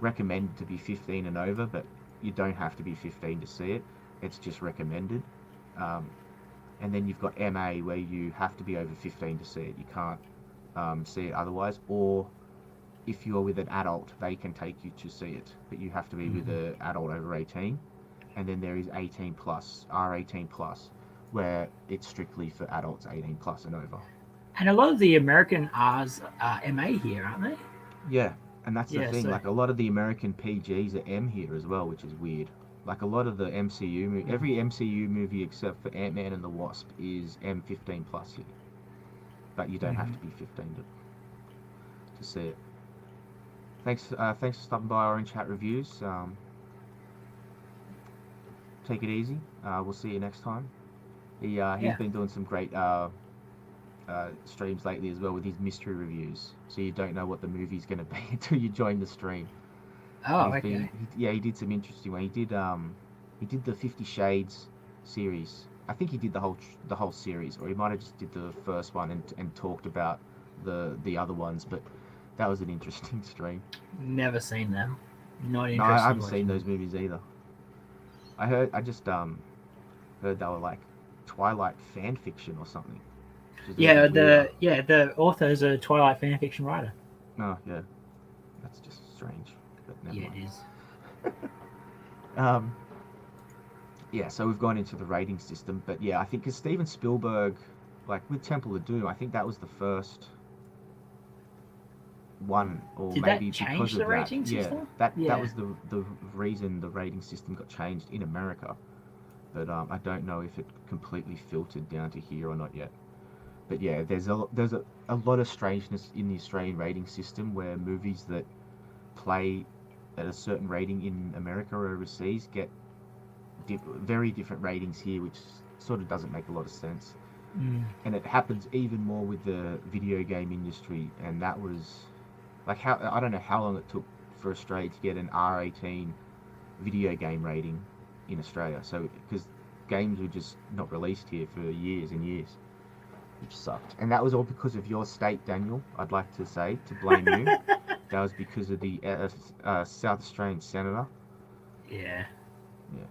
recommended to be 15 and over, but you don't have to be 15 to see it. It's just recommended. And then you've got MA, where you have to be over 15 to see it. You can't see it otherwise. Or if you're with an adult, they can take you to see it, but you have to be with an adult over 18. And then there is 18 plus, R18 plus, where it's strictly for adults 18 plus and over. And a lot of the American R's are MA here, aren't they? Yeah, and that's the thing. So, like a lot of the American PGs are M here as well, which is weird. Like a lot of the MCU, every MCU movie except for Ant-Man and the Wasp is M15 plus here. But you don't have to be 15 to see it. Thanks for stopping by Orange Hat Reviews. Take it easy. We'll see you next time. He's been doing some great streams lately as well with his mystery reviews, so you don't know what the movie's going to be until you join the stream. He did some interesting one. He did the 50 Shades series. I think he did the whole series, or he might have just did the first one and talked about the other ones, but that was an interesting stream. Never seen them. Not interested. No, I haven't seen those movies either. I just heard they were like Twilight fan fiction or something. Yeah, the author is a Twilight fan fiction writer. Oh, yeah. That's just strange. But never mind. It is. Um, yeah, so we've gone into the rating system, but yeah, I think because Steven Spielberg, like with Temple of Doom, I think that was the first one, or Did that maybe because change the of that, rating yeah, system? that Yeah. was the reason the rating system got changed in America. But I don't know if it completely filtered down to here or not yet. But yeah, there's a lot of strangeness in the Australian rating system where movies that play at a certain rating in America or overseas get very different ratings here, which sort of doesn't make a lot of sense. Mm. And it happens even more with the video game industry, and that was like how I don't know how long it took for Australia to get an R18 video game rating in Australia. So because games were just not released here for years and years, which sucked. And that was all because of your state, Daniel. I'd like to say to blame you. That was because of the South Australian senator. Yeah. Yeah,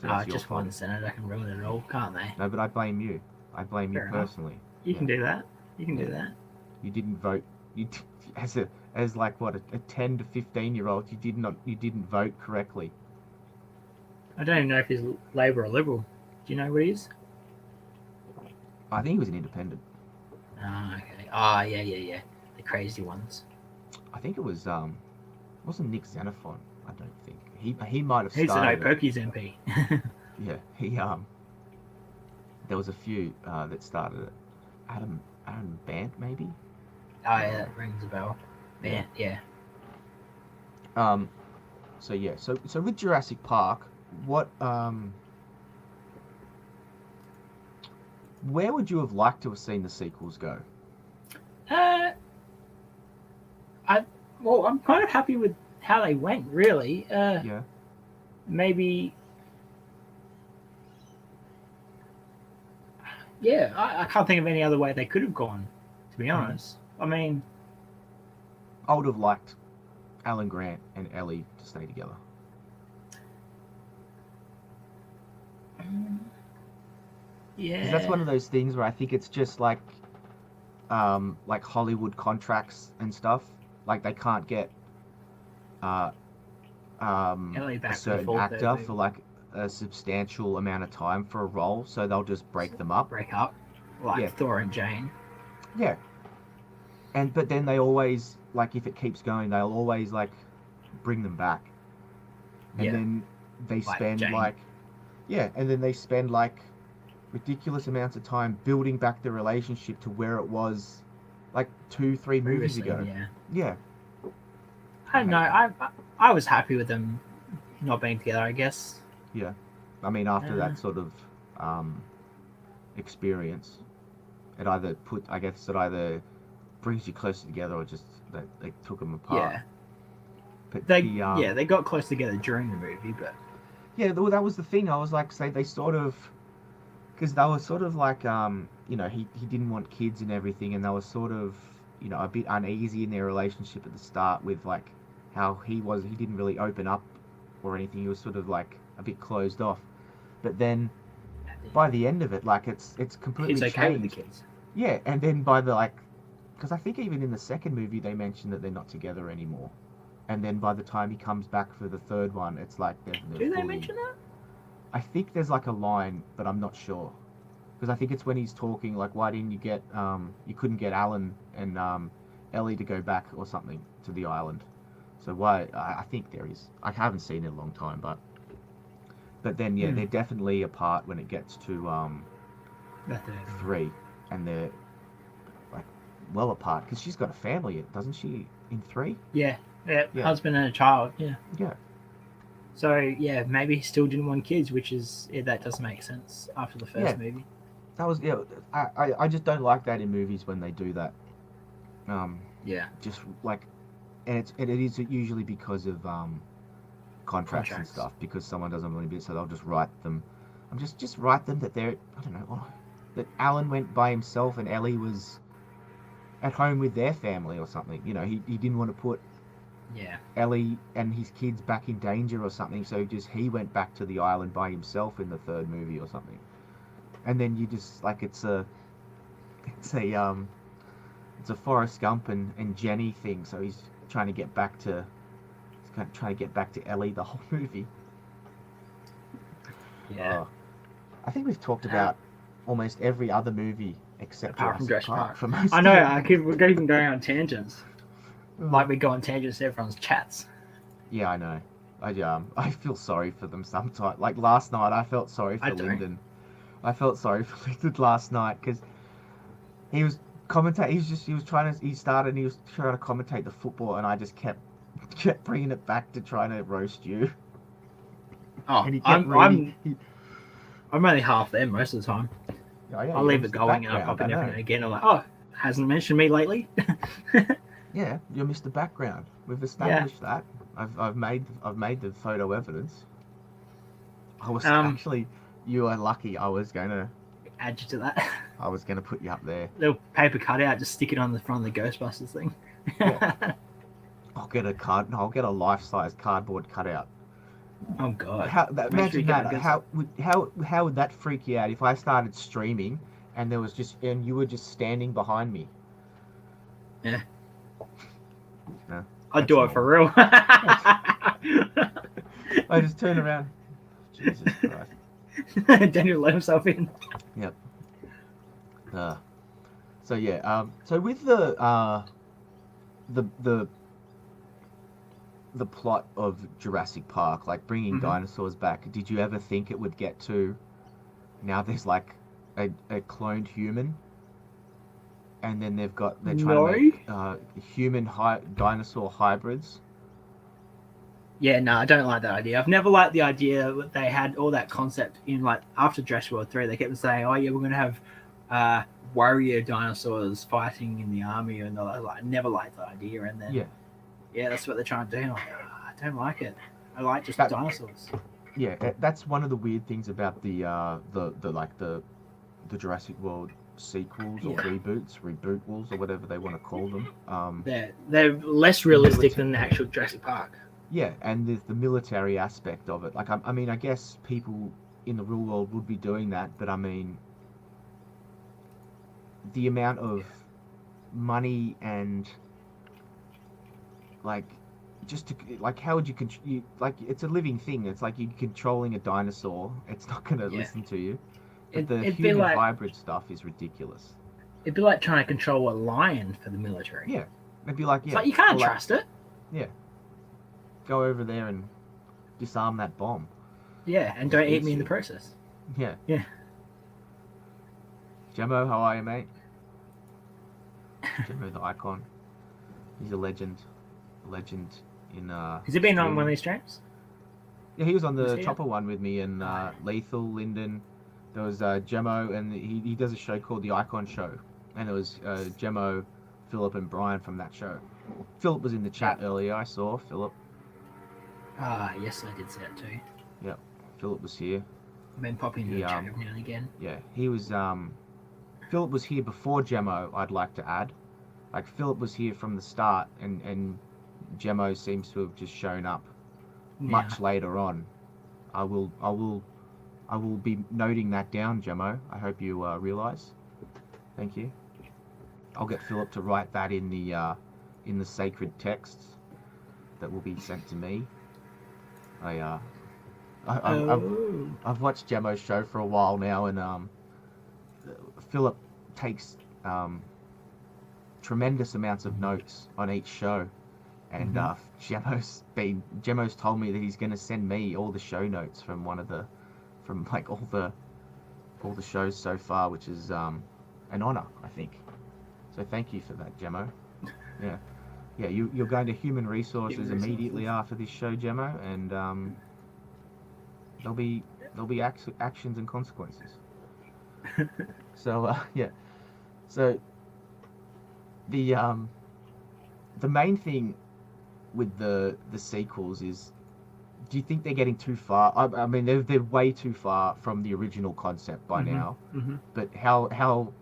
so that's your Just fault. one senator can ruin it all, can't they? No, but I blame you. I blame you Fair enough. personally. You Yeah, can do that. You can yeah. do that. You didn't vote. You as like what a 10 to 15-year-old. You didn't vote correctly. I don't even know if he's Labor or Liberal. Do you know what he is? I think he was an independent. Okay. Yeah. The crazy ones. I think it was wasn't Nick Xenophon. I don't think he might have He's the No started it. Pokies MP. Yeah, there was a few that started it. Adam Bant maybe. Yeah, that rings a bell. Yeah. Yeah. So yeah, so with Jurassic Park, what where would you have liked to have seen the sequels go? I'm kind of happy with how they went. Really. Yeah. Maybe. Yeah, I can't think of any other way they could have gone. To be honest, I mean, I would have liked Alan Grant and Ellie to stay together. yeah. 'Cause that's one of those things where I think it's just like Hollywood contracts and stuff. Like they can't get Ellie back a for the certain full actor third for movie. like a substantial amount of time for a role, so they'll just break them up. Break up, like Yeah. Thor and Jane. Yeah. But then they always like if it keeps going, they'll always like bring them back. And Yeah. then they Like spend Jane. and then they spend like ridiculous amounts of time building back the relationship to where it was like 2-3 movies Previously, ago. yeah. Yeah. I don't know. I was happy with them not being together. I guess. Yeah. I mean, after that sort of experience, it either brings you closer together or just they took them apart. Yeah. But They got close together during the movie, but yeah, well, that was the thing. I was like, say they sort of, because they were sort of like, he didn't want kids and everything, and they were sort of, a bit uneasy in their relationship at the start with like how he didn't really open up or anything. He was sort of like a bit closed off. But then by the end of it, like it's completely he's okay with the changed. kids. Yeah, and then by the like, because I think even in the second movie they mentioned that they're not together anymore. And then by the time he comes back for the third one, it's like they're Do they fully... mention that? I think there's like a line, but I'm not sure. Because I think it's when he's talking, like, why didn't you get, you couldn't get Alan and Ellie to go back or something to the island. So why, I think there is. I haven't seen it in a long time, but then, yeah, they're definitely apart when it gets to The third. 3. And they're, like, well apart. Because she's got a family, doesn't she, in 3? Yeah. Yeah. Husband and a child. Yeah. Yeah. So yeah, maybe he still didn't want kids, which is that does make sense after the first movie. That was I just don't like that in movies when they do that. Yeah. Just like, and it is usually because of contracts and stuff, because someone doesn't want to be, so they'll just write them. Just write them that they're, I don't know, that Alan went by himself and Ellie was at home with their family or something. He didn't want to put Ellie and his kids back in danger or something, so he went back to the island by himself in the third movie or something. And then you just like it's a Forrest Gump and Jenny thing, so he's trying to get back to Ellie the whole movie. Yeah. I think we've talked about almost every other movie except Apart from Jurassic Jurassic Park Park. for most I know, of them. we're even going on tangents. Oh. Like we go on tangents to everyone's chats. Yeah, I know. I feel sorry for them sometimes. Like last night, I felt sorry for I don't. Lyndon. I felt sorry for Lyndon last night because he was commentate. He started and he was trying to commentate the football, and I just kept bringing it back to trying to roast you. Oh, And he kept reading. I'm only half there most of the time. Oh, yeah, I'll leave it going and I'll pop in every now and again. I'm like, oh, hasn't mentioned me lately. Yeah, you're Mr. Background. We've established that. I've made the photo evidence. I was actually, you are lucky. I was gonna add you to that. I was gonna put you up there. Little paper cutout, just stick it on the front of the Ghostbusters thing. Yeah. I'll get a life-size cardboard cutout. Oh god! Imagine that. How would that freak you out if I started streaming and you were just standing behind me? Yeah. No, I'd do it for real. I just turn around. Jesus Christ. Daniel let himself in. Yep. So yeah. So with the plot of Jurassic Park, like bringing dinosaurs back, did you ever think it would get to now there's like a cloned human, and then they're trying to make human dinosaur hybrids? Yeah, no, I don't like that idea. I've never liked the idea that they had all that concept in, like, after Jurassic World 3, they kept saying, oh yeah, we're going to have warrior dinosaurs fighting in the army, and I never liked the idea, and then yeah, that's what they're trying to do. I'm like, I don't like it. I like just dinosaurs. Yeah, that's one of the weird things about the Jurassic World sequels or reboot walls or whatever they want to call them. They're less realistic than the actual Jurassic Park. Yeah, and there's the military aspect of it. Like, I mean, I guess people in the real world would be doing that, but I mean, the amount of money and like how would you like, it's a living thing. It's like you're controlling a dinosaur. It's not going to listen to you. But the human hybrid stuff is ridiculous. It'd be like trying to control a lion for the military. Yeah, it'd be like, it's like you can't trust it. Yeah, go over there and disarm that bomb. Yeah, and don't eat me in the process. Yeah. Gemmo, how are you, mate? Gemmo the icon. He's a legend. In has he been on one of these streams? Yeah, he was on the Chopper one with me, and Lethal, Lyndon. There was Gemmo, and he does a show called The Icon Show, and it was Gemmo, Philip, and Brian from that show. Philip was in the chat earlier. I saw Philip. Yes, I did see that too. Yeah, Philip was here. I've been popping into the chat every now and again. Yeah, he was. Philip was here before Gemmo, I'd like to add. Like, Philip was here from the start, and Gemmo seems to have just shown up much later on. I will be noting that down, Gemmo. I hope you realise. Thank you. I'll get Philip to write that in the sacred texts that will be sent to me. I've watched Gemmo's show for a while now, and Philip takes tremendous amounts of notes on each show, and Gemmo's told me that he's going to send me all the show notes from all the shows so far, which is an honor, I think. So thank you for that, Gemmo. Yeah, you're going to Human Resources immediately after this show, Gemmo, and there'll be actions and consequences. So so the main thing with the sequels is, do you think they're getting too far? I mean, they're way too far from the original concept by now. But how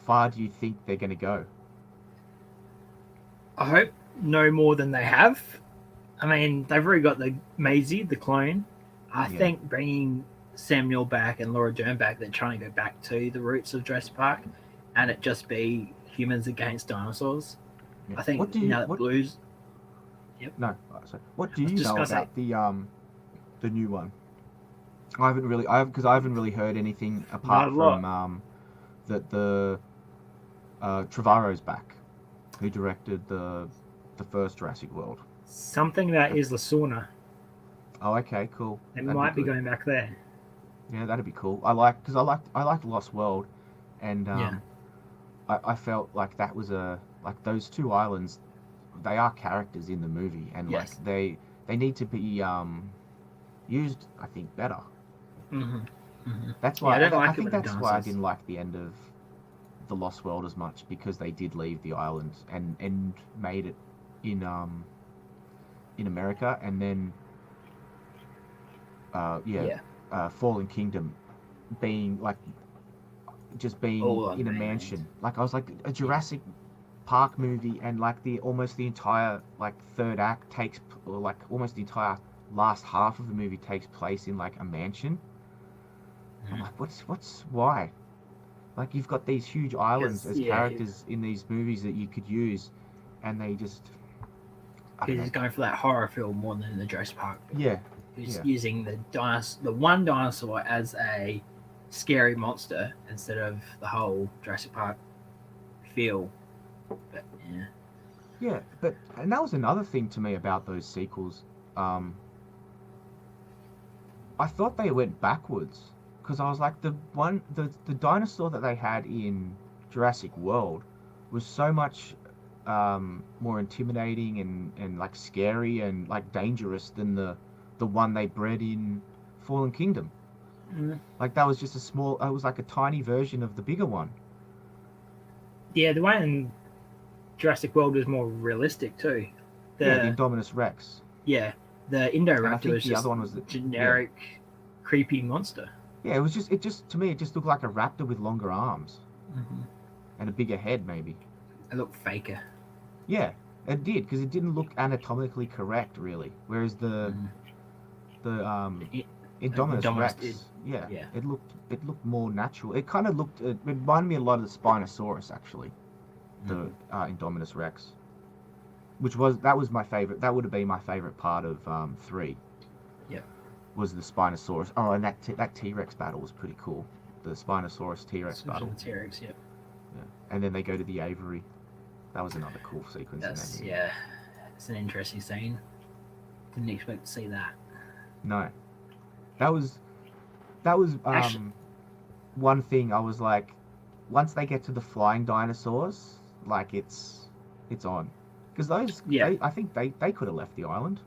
far do you think they're going to go? I hope no more than they have. I mean, they've already got the Maisie, the clone. I think bringing Samuel back and Laura Dern back, they're trying to go back to the roots of Jurassic Park, and it just be humans against dinosaurs. I think Blues. Yep. No, sorry. What do you know about the new one? because I haven't really heard anything Not apart a from lot. that the Trevorrow's back, who directed the first Jurassic World. Something about Isla Sorna. Oh, okay, cool. They That'd be might be good. going back there. Yeah, that'd be cool. Because I liked Lost World, and Yeah. I felt like that was like those two islands, they are characters in the movie, and like Yes. they need to be used, I think, better. Hmm. Hmm. That's Yeah, I why don't I like it think with the that's why I dinosaurs. didn't like the end of the Lost World as much, because they did leave the island and made it in America, and then yeah, Yeah. Fallen Kingdom being like just being All on in a mainland. mansion. Like I was like a Yeah. Jurassic Park movie, and like the almost the entire like third act or like almost the entire last half of the movie takes place in like a mansion. I'm Mhm. like, what's why? Like you've got these huge islands Because as characters in these movies that you could use, and they just, I don't know. he's going for that horror film more than the Jurassic Park film. Yeah, He's yeah, using the one dinosaur as a scary monster instead of the whole Jurassic Park feel. But yeah, yeah. And that was another thing to me about those sequels. Um, I thought they went backwards, because I was like the dinosaur that they had in Jurassic World was so much more intimidating and like scary and like dangerous than the one they bred in Fallen Kingdom. mm. Like that was just a small. It was like a tiny version of the bigger one. Yeah, the one in Jurassic World was more realistic too. Yeah, the The Indominus Rex, Yeah, the and I Indoraptor think was the other just one was yeah, generic, creepy monster. yeah. It just to me it just looked like a raptor with longer arms Mm-hmm. and a bigger head maybe. It looked faker. Yeah, it did, because it didn't look anatomically correct really. Whereas Mm-hmm. the The, Indominus Indominus did, Rex, yeah, yeah. it looked more natural. It kind of looked it reminded me a lot of the Spinosaurus actually, the Mm-hmm. Indominus Rex, that was my favorite. That would have been my favorite part of 3. Yep. Was the Spinosaurus. Oh, and that T Rex battle was pretty cool. The Spinosaurus T Rex Especially battle. the T-Rex. Yep. Yeah. And then they go to the Aviary. That was another cool sequence in that That's movie. yeah. It's an interesting scene. Didn't expect to see that. No, that was that was Actually, one thing I was like, once they get to the flying dinosaurs, like it's on, because yeah. I think they could have left the island.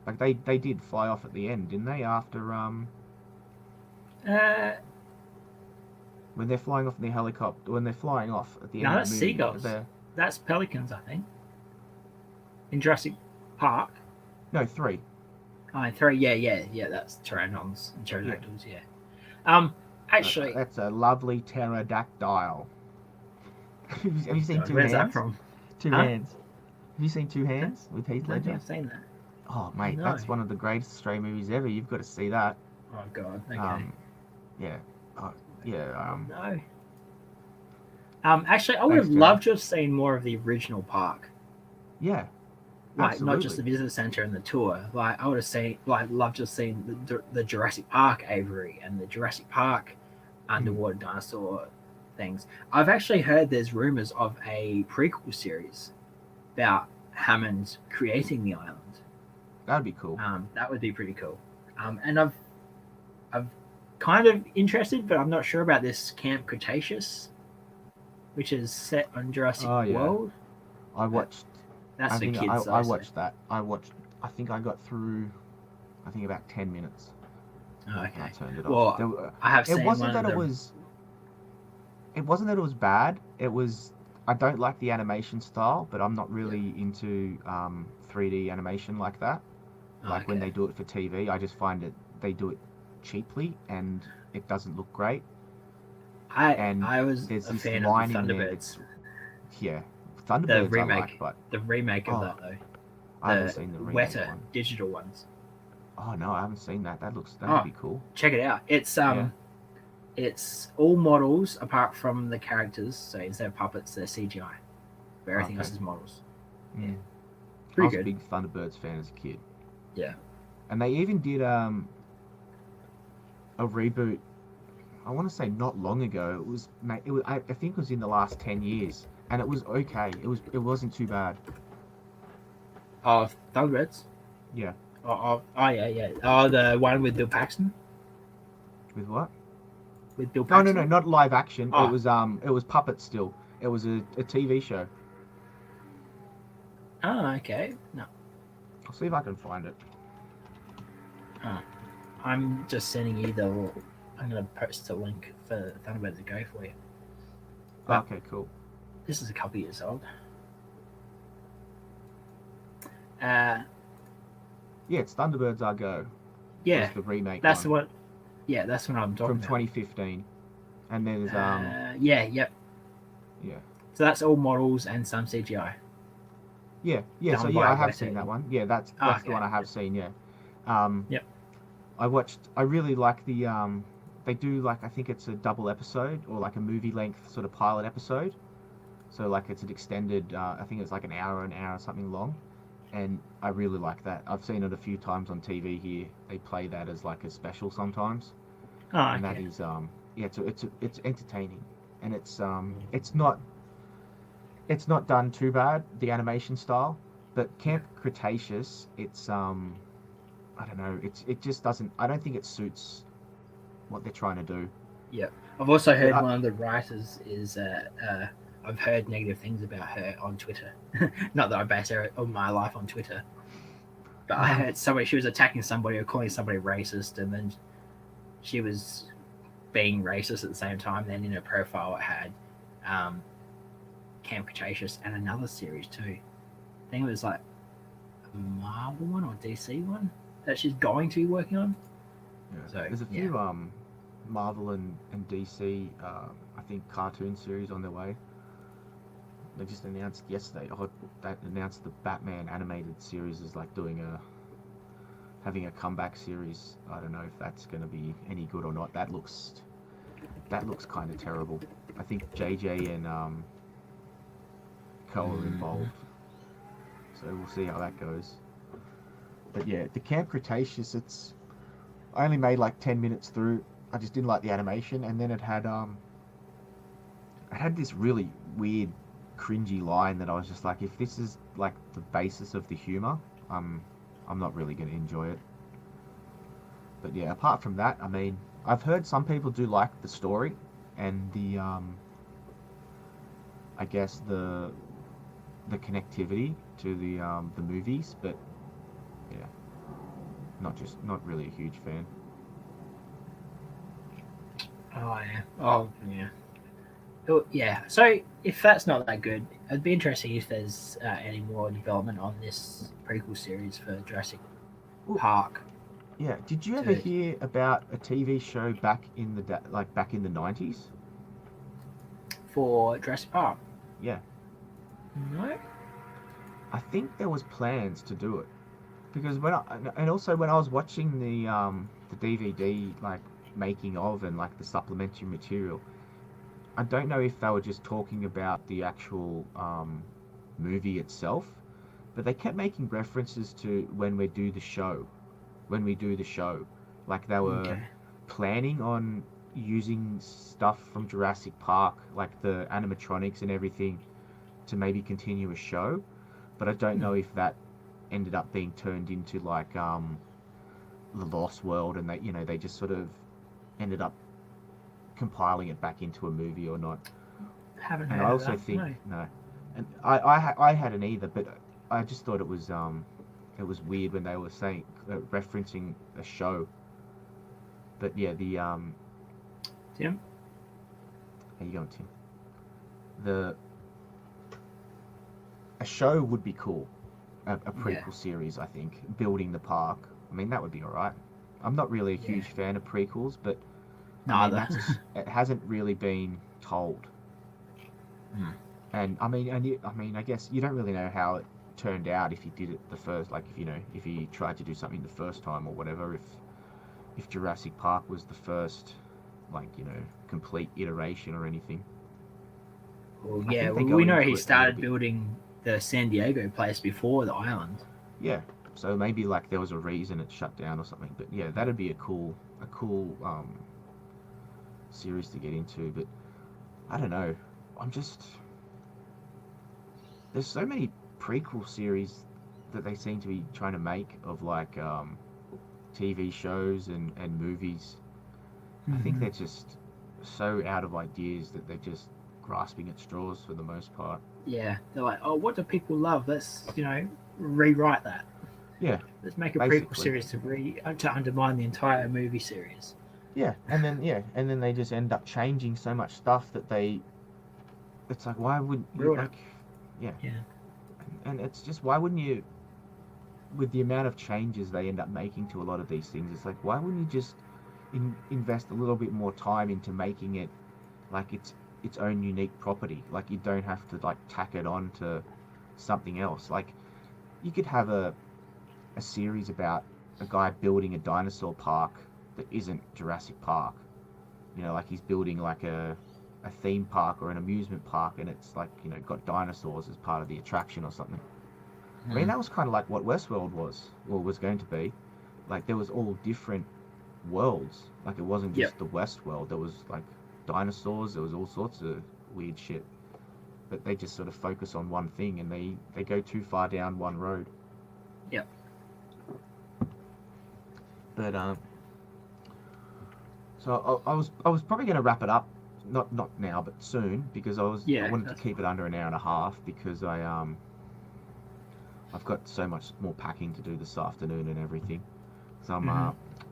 Like they did fly off at the end, didn't they? After Uh, when they're flying off in the helicopter, when they're flying off at the no, end of that's the movie, seagulls. That's pelicans, I think. In Jurassic Park. no 3. Oh, in 3, yeah. That's pteranodons and Yeah, pterodactyls. Yeah. Um, actually, that's a lovely pterodactyl. Have you seen God, Two where's that Hands? from? Two Huh? Hands. Have you seen Two I Hands with Heath don't think Ledger? I've seen that. Oh, Oh mate, no. that's one of the greatest Australian movies ever. You've got to see that. Oh God. Okay. Um, yeah, yeah. No. Actually, I would Thanks, have Tony. loved to have seen more of the original park. Yeah, Like not just absolutely. the visitor center and the tour. Like I would have seen, like, loved to have seen the Jurassic Park aviary and the Jurassic Park Mm, underwater dinosaur things. I've actually heard there's rumors of a prequel series about Hammond creating the island. that'd be cool. That would be pretty cool. And I've kind of interested, but I'm not sure about this Camp Cretaceous, which is set on Jurassic Oh yeah, World. I But watched. that's I for think kids, I though. So. watched that. I think I got through. I think about 10 minutes, Oh, and I okay. turned it off. Well, I have It seen wasn't one of that it the. was. It wasn't that it was bad. It was. I don't like the animation style, but I'm not Yep. really into 3D animation like that. Oh, Like when okay. they do it for TV, I just find it they do it cheaply and it doesn't look great. And I was there's a this fan of the line in there Thunderbirds, that's yeah, the Thunderbirds I like, remake, but the remake of oh, that though, I haven't the seen the remake wetter one. digital ones. Oh no, I haven't seen that. That'd Oh, be cool. check it out. Yeah. It's all models apart from the characters. So instead of puppets, they're CGI. But everything Okay. else is models. Yeah, Mm. I pretty was a good. big Thunderbirds fan as a kid. Yeah. And they even did a a reboot. I want to say not long ago. I think it was in the last 10 years, and it was okay. It wasn't too bad. Oh, Thunderbirds. Yeah. Oh, yeah. Oh, the one with Bill Paxton. With what? With Bill No, Paxton. no, not live action. Oh. It was puppets still. It was a TV show. Oh, okay. No. I'll see if I can find it. I'm just sending you the. I'm going to post a link for Thunderbirds to go for you. But okay, cool. This is a couple years old. Yeah, it's Thunderbirds Are Go. Yeah, That's the remake. That's one. what. Yeah, that's what I'm talking From about. 2015, and there's Yeah. Yeah. So that's all models and some CGI. Yeah. So Done yeah, by I have Weta. seen that one. Yeah, that's okay. the one I have seen. Yeah. Yep. I really like the They do like, I think it's a double episode or like a movie length sort of pilot episode. So like it's an extended. I think it's like an hour something long. And I really like that. I've seen it a few times on TV here. They play that as like a special sometimes. Oh, And okay. that is it's entertaining, and it's not done too bad, the animation style, but Camp Cretaceous, it's I don't know, it just doesn't, I don't think it suits what they're trying to do. Yeah, I've also heard one of the writers is I've heard negative things about her on Twitter. Not that I base my life on Twitter, but I heard she was attacking somebody or calling somebody racist, and then she was being racist at the same time. Then in her profile it had Camp Cretaceous and another series too. I think it was like a Marvel one or DC one that she's going to be working on. Yeah. So There's a few Marvel and DC I think cartoon series on their way. They just announced yesterday that announced the Batman animated series is like having a comeback series. I don't know if that's going to be any good or not. That looks kind of terrible. I think JJ and Co are involved, so we'll see how that goes. But yeah, the Camp Cretaceous, I only made like 10 minutes through. I just didn't like the animation, and then it had this really weird, cringy line that I was just like, if this is like the basis of the humor, I'm not really going to enjoy it. But yeah, apart from that, I mean, I've heard some people do like the story and the I guess the connectivity to the movies, but yeah, not really a huge fan. Oh yeah. Oh yeah. Oh, yeah. So if that's not that good, it'd be interesting if there's any more development on this prequel series for Jurassic Park. Yeah. Did you ever hear about a TV show back in the 90s? For Jurassic Park? Yeah. No. I think there was plans to do it because when I was watching the DVD like making of and like the supplementary material, I don't know if they were just talking about the actual movie itself, but they kept making references to when we do the show, like they were planning on using stuff from Jurassic Park, like the animatronics and everything, to maybe continue a show, but I don't know if that ended up being turned into like the Lost World, and they just sort of ended up compiling it back into a movie or not. Haven't heard and I also of that. think no, and I hadn't either, but I just thought it was weird when they were saying referencing a show. But yeah, the Tim? How you going, Tim? A show would be cool. A prequel series, I think, building the park. I mean, that would be all right. I'm not really a huge fan of prequels, but it hasn't really been told. And I mean, I guess you don't really know how it turned out if you did it the first, like if you tried to do something the first time or whatever. If Jurassic Park was the first, complete iteration or anything. Well, yeah, we know he started building the San Diego place before the island. Yeah, so maybe like there was a reason it shut down or something. But yeah, that'd be a cool cool series to get into, but I don't know. There's so many prequel series that they seem to be trying to make of like TV shows and movies. I think they're just so out of ideas that they're just grasping at straws for the most part. Yeah, they're like, oh, what do people love? Let's rewrite that. Yeah, Let's make a basically. prequel series to undermine the entire movie series. Yeah, and then they just end up changing so much stuff that it's like, why would you like, yeah, and it's just, why wouldn't you, with the amount of changes they end up making to a lot of these things, it's like, why wouldn't you just invest a little bit more time into making it like its own unique property? Like, you don't have to like tack it on to something else. Like, you could have a series about a guy building a dinosaur park that isn't Jurassic Park. Like he's building like a theme park or an amusement park, and it's like, got dinosaurs as part of the attraction or something. I mean, that was kind of like what Westworld was going to be. Like, there was all different worlds. Like, it wasn't just the Westworld. There was like dinosaurs. There was all sorts of weird shit. But they just sort of focus on one thing, and they go too far down one road. Yep. But so I was probably going to wrap it up, not now, but soon, because I wanted to keep it under an hour and a half, because I've got so much more packing to do this afternoon and everything. So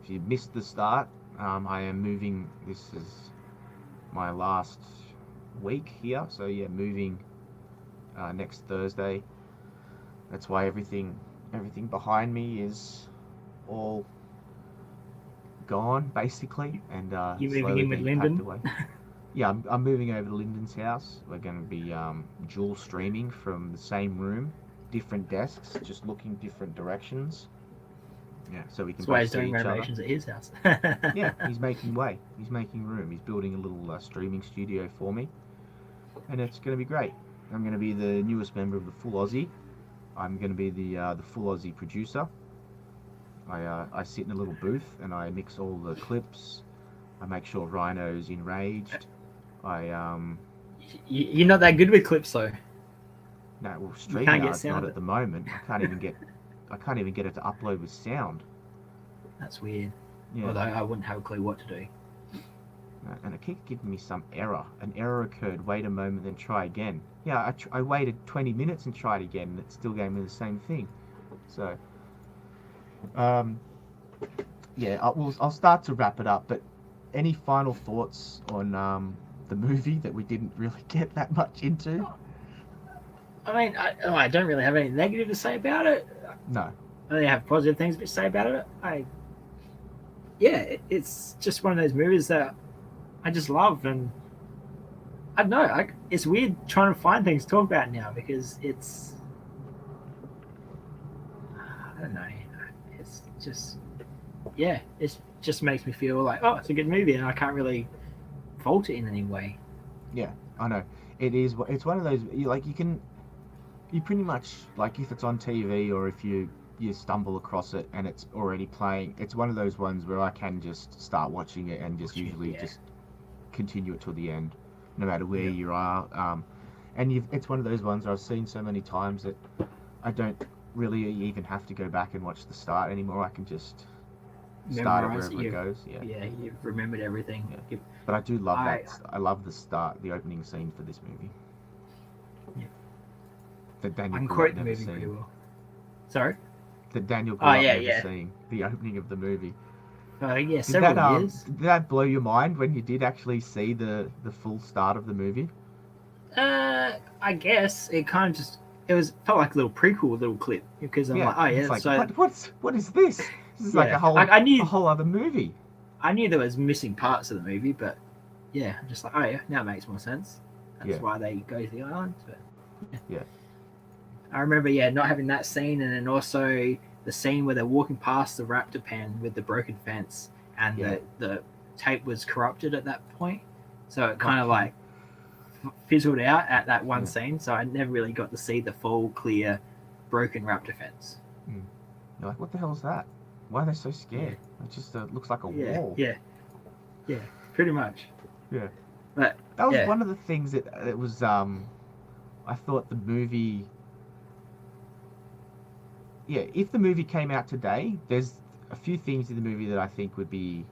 if you missed the start, I am moving. This is my last week here, so yeah, moving next Thursday. That's why everything behind me is all gone, basically, and you moving in with Lyndon? away. Yeah, I'm moving over to Lyndon's house. We're going to be dual streaming from the same room, different desks, just looking different directions. Yeah, so we can. That's why he's doing renovations at his house. Yeah, he's making way. He's making room. He's building a little streaming studio for me, and it's going to be great. I'm going to be the newest member of the Full Aussie. I'm going to be the Full Aussie producer. I sit in a little booth and I mix all the clips. I make sure Rhino's enraged. You're not that good with clips, though. No, well, StreamYard's not at the moment. I can't even get it to upload with sound. That's weird. Yeah. Although I wouldn't have a clue what to do. And it keeps giving me some error. An error occurred. Wait a moment, then try again. Yeah, I waited 20 minutes and tried again, and it still gave me the same thing. So, yeah, I'll start to wrap it up. But any final thoughts on the movie that we didn't really get that much into? I mean, I don't really have any negative to say about it. No. I only have positive things to say about it. It's just one of those movies that I just love, and I don't know. It's weird trying to find things to talk about now, because it's, I don't know. It's just, it just makes me feel like, oh, it's a good movie, and I can't really fault it in any way. Yeah, I know. It is. It's one of those, you pretty much, like, if it's on TV or if you stumble across it and it's already playing, it's one of those ones where I can just start watching it and just just continue it till the end, no matter where you are. And it's one of those ones I've seen so many times that I don't really even have to go back and watch the start anymore. I can just start it wherever it goes. Yeah, you've remembered everything. Yeah. But I do love that. I love the start, the opening scene for this movie. Yeah. That Daniel I'm grew up quoting the never movie pretty seeing. well. Sorry? That Daniel grew up never seeing the opening of the movie. Several years. Did that blow your mind when you did actually see the full start of the movie? I guess it kind of just felt like a little prequel, little clip, because I'm like, oh yeah, it's like, so what is this? This is like a whole other movie. I knew there was missing parts of the movie, but yeah, I'm just like, oh yeah, now it makes more sense. That's why they go to the island. But, yeah. I remember, not having that scene, and then also the scene where they're walking past the raptor pen with the broken fence, and the tape was corrupted at that point, so it kind of like fizzled out at that one scene. So I never really got to see the full, clear, broken raptor fence. You're like, what the hell is that? Why are they so scared? It just looks like a wall. Yeah, pretty much. Yeah. But That was one of the things that it was. I thought the movie. Yeah, if the movie came out today, there's a few things in the movie that I think would be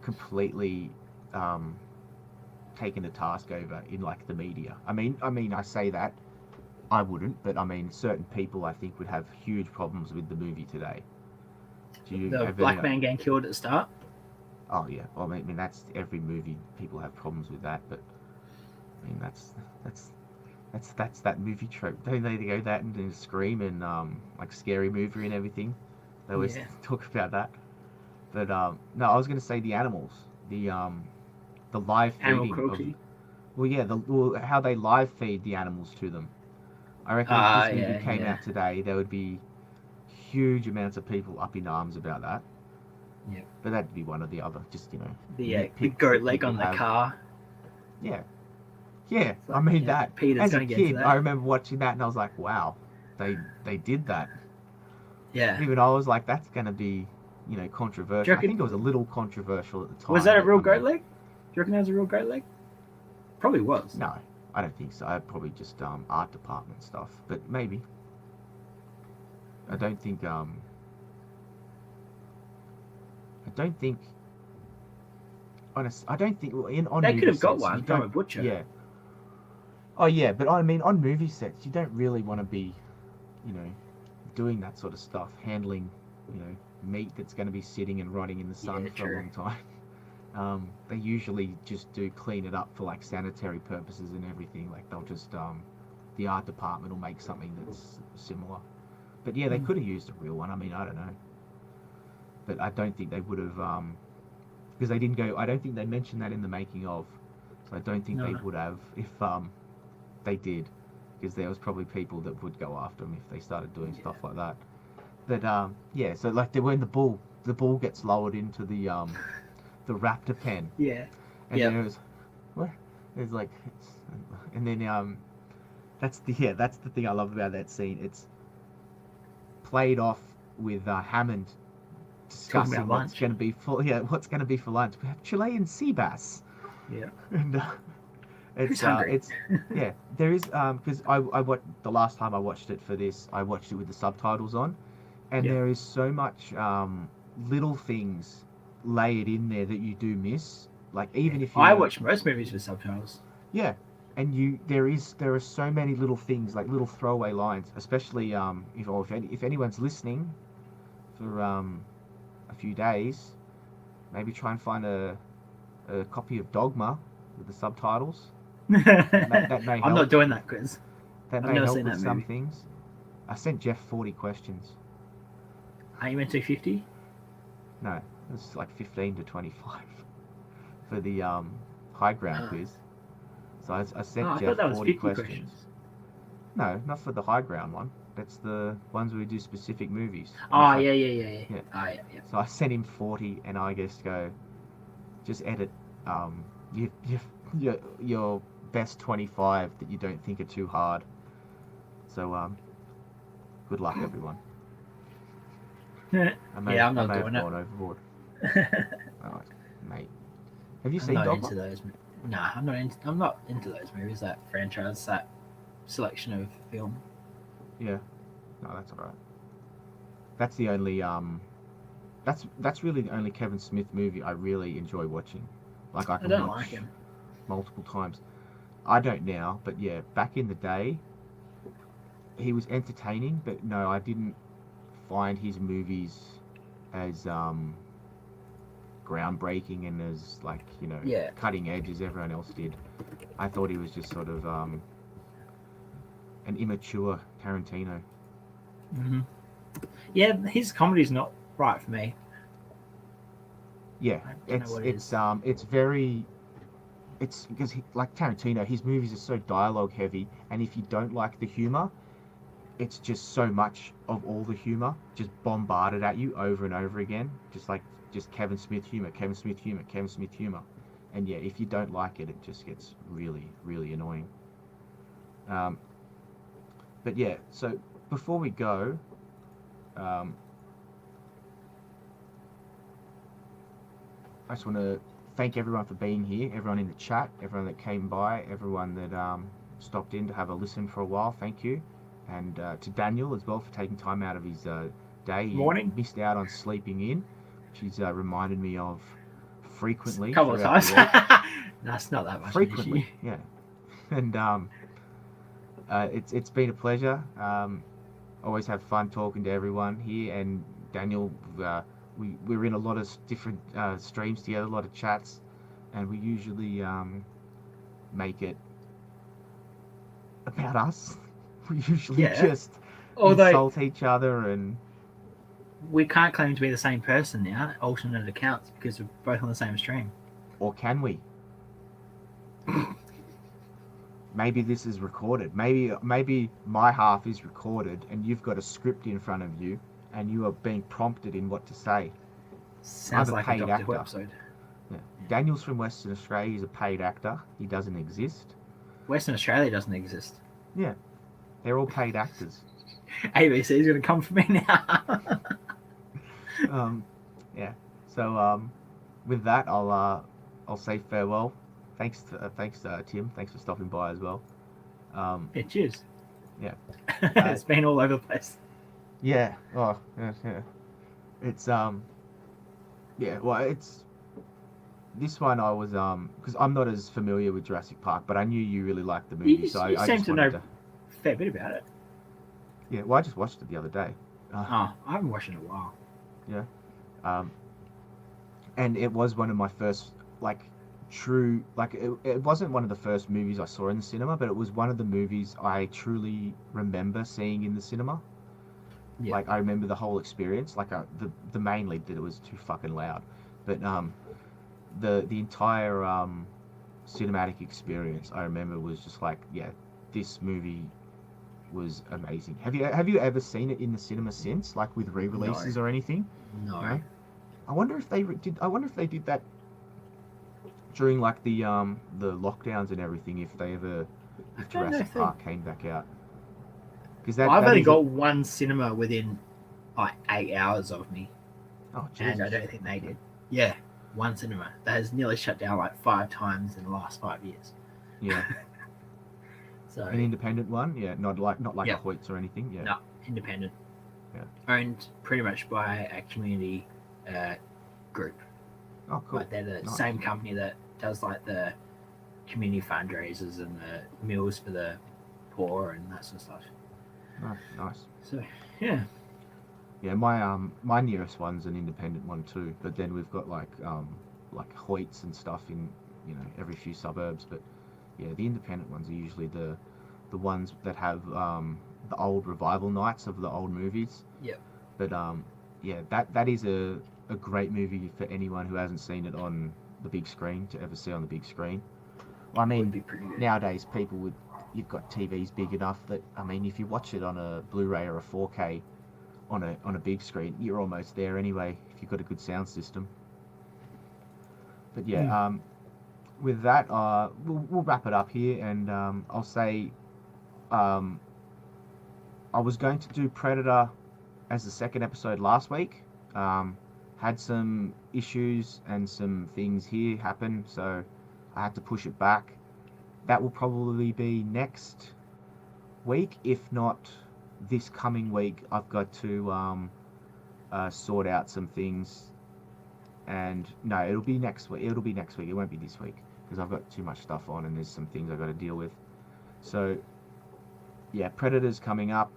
completely taken to task over in like the media. I mean, I say that I wouldn't, but I mean, certain people I think would have huge problems with the movie today. Do you the have black any? man getting killed at the start. Oh yeah, well, I mean that's every movie. People have problems with that, but I mean that's that movie trope. Don't they go that and then Scream and like Scary Movie and everything? They always talk about that. But no, I was going to say the animals, the live Animal feeding cruelty. how they live feed the animals to them. I reckon if this movie came out today, there would be huge amounts of people up in arms about that. Yeah. But that'd be one or the other, just the goat leg on the car. Yeah. Yeah, Like, I mean that. Peter's As a gonna get kid, to that. I remember watching that and I was like, wow, they did that. Yeah. Even I was like, that's gonna be, controversial. I think it was a little controversial at the time. Was that a real goat leg? Do you reckon that was a real goat leg? Probably was. No, I don't think so. Probably just art department stuff, but maybe. I don't think on they movie could have got sets, one from a butcher. Yeah. Oh yeah, but I mean on movie sets you don't really want to be, doing that sort of stuff, handling, meat that's going to be sitting and rotting in the sun for a long time. They usually just do clean it up for like sanitary purposes and everything. Like they'll just the art department will make something that's similar. But yeah, they could have used a real one. I mean, I don't know. But I don't think they would have, because they didn't go. I don't think they mentioned that in the making of. So I don't think they would have if they did, because there was probably people that would go after them if they started doing stuff like that. But yeah, so like when the bull gets lowered into the raptor pen. Yeah. And then it was, what? It's like, and then that's the thing I love about that scene. It's played off with Hammond discussing what's going to be for lunch. We have Chilean sea bass. Yeah. And it's yeah, there is because I the last time I watched it for this, I watched it with the subtitles on, and there is so much little things layered in there that you do miss. Like even if I watch most movies with subtitles. Yeah. And there are so many little things, like little throwaway lines, especially if anyone's listening for a few days, maybe try and find a copy of Dogma with the subtitles. That may help. I'm not doing that, Chris. That may help with some things. I sent Jeff 40 questions. Are you meant to 50? No, it's like 15 to 25 for the high ground quiz. So I sent Jeff 40 questions. No, not for the high ground one. That's the ones where we do specific movies. Oh, yeah. So I sent him 40, and I just edit your best 25 that you don't think are too hard. So good luck, everyone. I'm not doing it. Overboard. All right, mate. Have you seen Dogma? Dogma? Into those. Nah, I'm not into those movies. That franchise, that selection of film. Yeah, no, that's alright. That's the only that's really the only Kevin Smith movie I really enjoy watching. Like I don't watch like him multiple times. I don't now, but yeah, back in the day, he was entertaining. But no, I didn't find his movies as groundbreaking and as like cutting edge as everyone else did. I thought he was just sort of an immature Tarantino. Mm-hmm. Yeah, his comedy's not right for me. Yeah, it's because like Tarantino, his movies are so dialogue heavy, and if you don't like the humor, it's just so much of all the humor just bombarded at you over and over again, just Kevin Smith humor, Kevin Smith humor, Kevin Smith humor. And yeah, if you don't like it, it just gets really, really annoying. But yeah, so before we go, I just want to thank everyone for being here, everyone in the chat, everyone that came by, everyone that stopped in to have a listen for a while. Thank you. And to Daniel as well for taking time out of his day. He Morning. missed out on sleeping in, which he's reminded me of frequently. A couple of throughout times. the week. That's not that much. Frequently, yeah. And it's been a pleasure. Always have fun talking to everyone here. And Daniel, we're in a lot of different streams together, a lot of chats, and we usually make it about us. We usually just insult each other, and we can't claim to be the same person now, alternate accounts, because we're both on the same stream. Or can we? Maybe this is recorded. Maybe my half is recorded, and you've got a script in front of you, and you are being prompted in what to say. Sounds like a Doctor Who episode. Yeah. Daniel's from Western Australia. He's a paid actor. He doesn't exist. Western Australia doesn't exist. Yeah. They're all paid actors. ABC is going to come for me now. Yeah. So with that, I'll say farewell. Thanks, Tim. Thanks for stopping by as well. Yeah, cheers. Yeah. It's been all over the place. Yeah. Oh, yeah. It's yeah. Well, it's this one. I was because I'm not as familiar with Jurassic Park, but I knew you really liked the movie, You I seem just to know wanted a fair bit about it. Yeah. Well, I just watched it the other day. I haven't watched it in a while. Yeah. And it was one of my first true it wasn't one of the first movies I saw in the cinema, but it was one of the movies I truly remember seeing in the cinema. Yeah. Like, I remember the whole experience. Like, the main lead that it was too fucking loud, but the entire cinematic experience I remember was just like, yeah, this movie was amazing. Have you ever seen it in the cinema since, like with re-releases or anything? No. I wonder if they did that during like the lockdowns and everything. If Jurassic Park came back out, because I've only got one cinema within like 8 hours of me. Oh, Jesus. And I don't think they did. Yeah, one cinema that has nearly shut down like 5 times in the last 5 years. Yeah. So an independent one, yeah, not like a Hoyts or anything, yeah. No, independent. Yeah. Owned pretty much by a community group. Oh, cool. Like they're the same company that does like the community fundraisers and the meals for the poor and that sort of stuff. Oh, nice. So yeah. Yeah, my nearest one's an independent one too, but then we've got like Hoyts and stuff in every few suburbs, but yeah, the independent ones are usually the ones that have the old revival nights of the old movies. Yep. But yeah, that is a great movie for anyone who hasn't seen it on the big screen to ever see on the big screen. Well, I mean, nowadays you've got TVs big enough that, I mean, if you watch it on a Blu-ray or a 4K on a big screen, you're almost there anyway if you've got a good sound system. But yeah, with that, we'll wrap it up here, and I'll say I was going to do Predator as the second episode last week. Had some issues and some things here happen, so I had to push it back. That will probably be next week, if not this coming week. I've got to sort out some things, and no, it'll be next week. It won't be this week, because I've got too much stuff on and there's some things I've got to deal with. So yeah, Predator's coming up,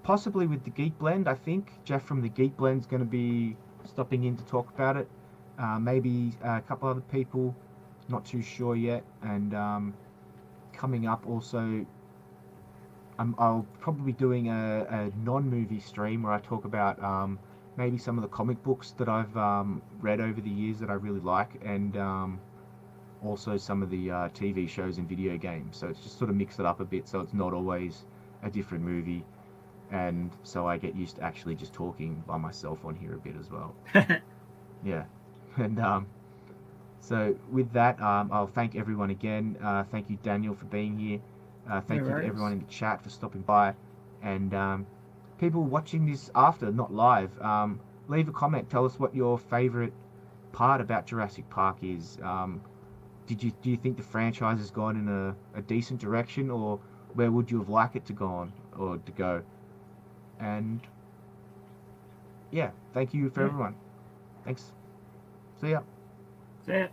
possibly with the Geek Blend. I think Jeff from the Geek Blend's going to be stopping in to talk about it. Maybe a couple other people, not too sure yet. And coming up also, I'll probably be doing a non-movie stream where I talk about maybe some of the comic books that I've read over the years that I really like, and also some of the TV shows and video games. So it's just sort of mix it up a bit, so it's not always a different movie. And so I get used to actually just talking by myself on here a bit as well. Yeah. And so with that, I'll thank everyone again. Thank you, Daniel, for being here. Thank you to everyone in the chat for stopping by. And people watching this after, not live, leave a comment. Tell us what your favourite part about Jurassic Park is, do you think the franchise has gone in a decent direction, or where would you have liked it to go on or to go? And yeah, thank you for everyone. Thanks. See ya. See ya.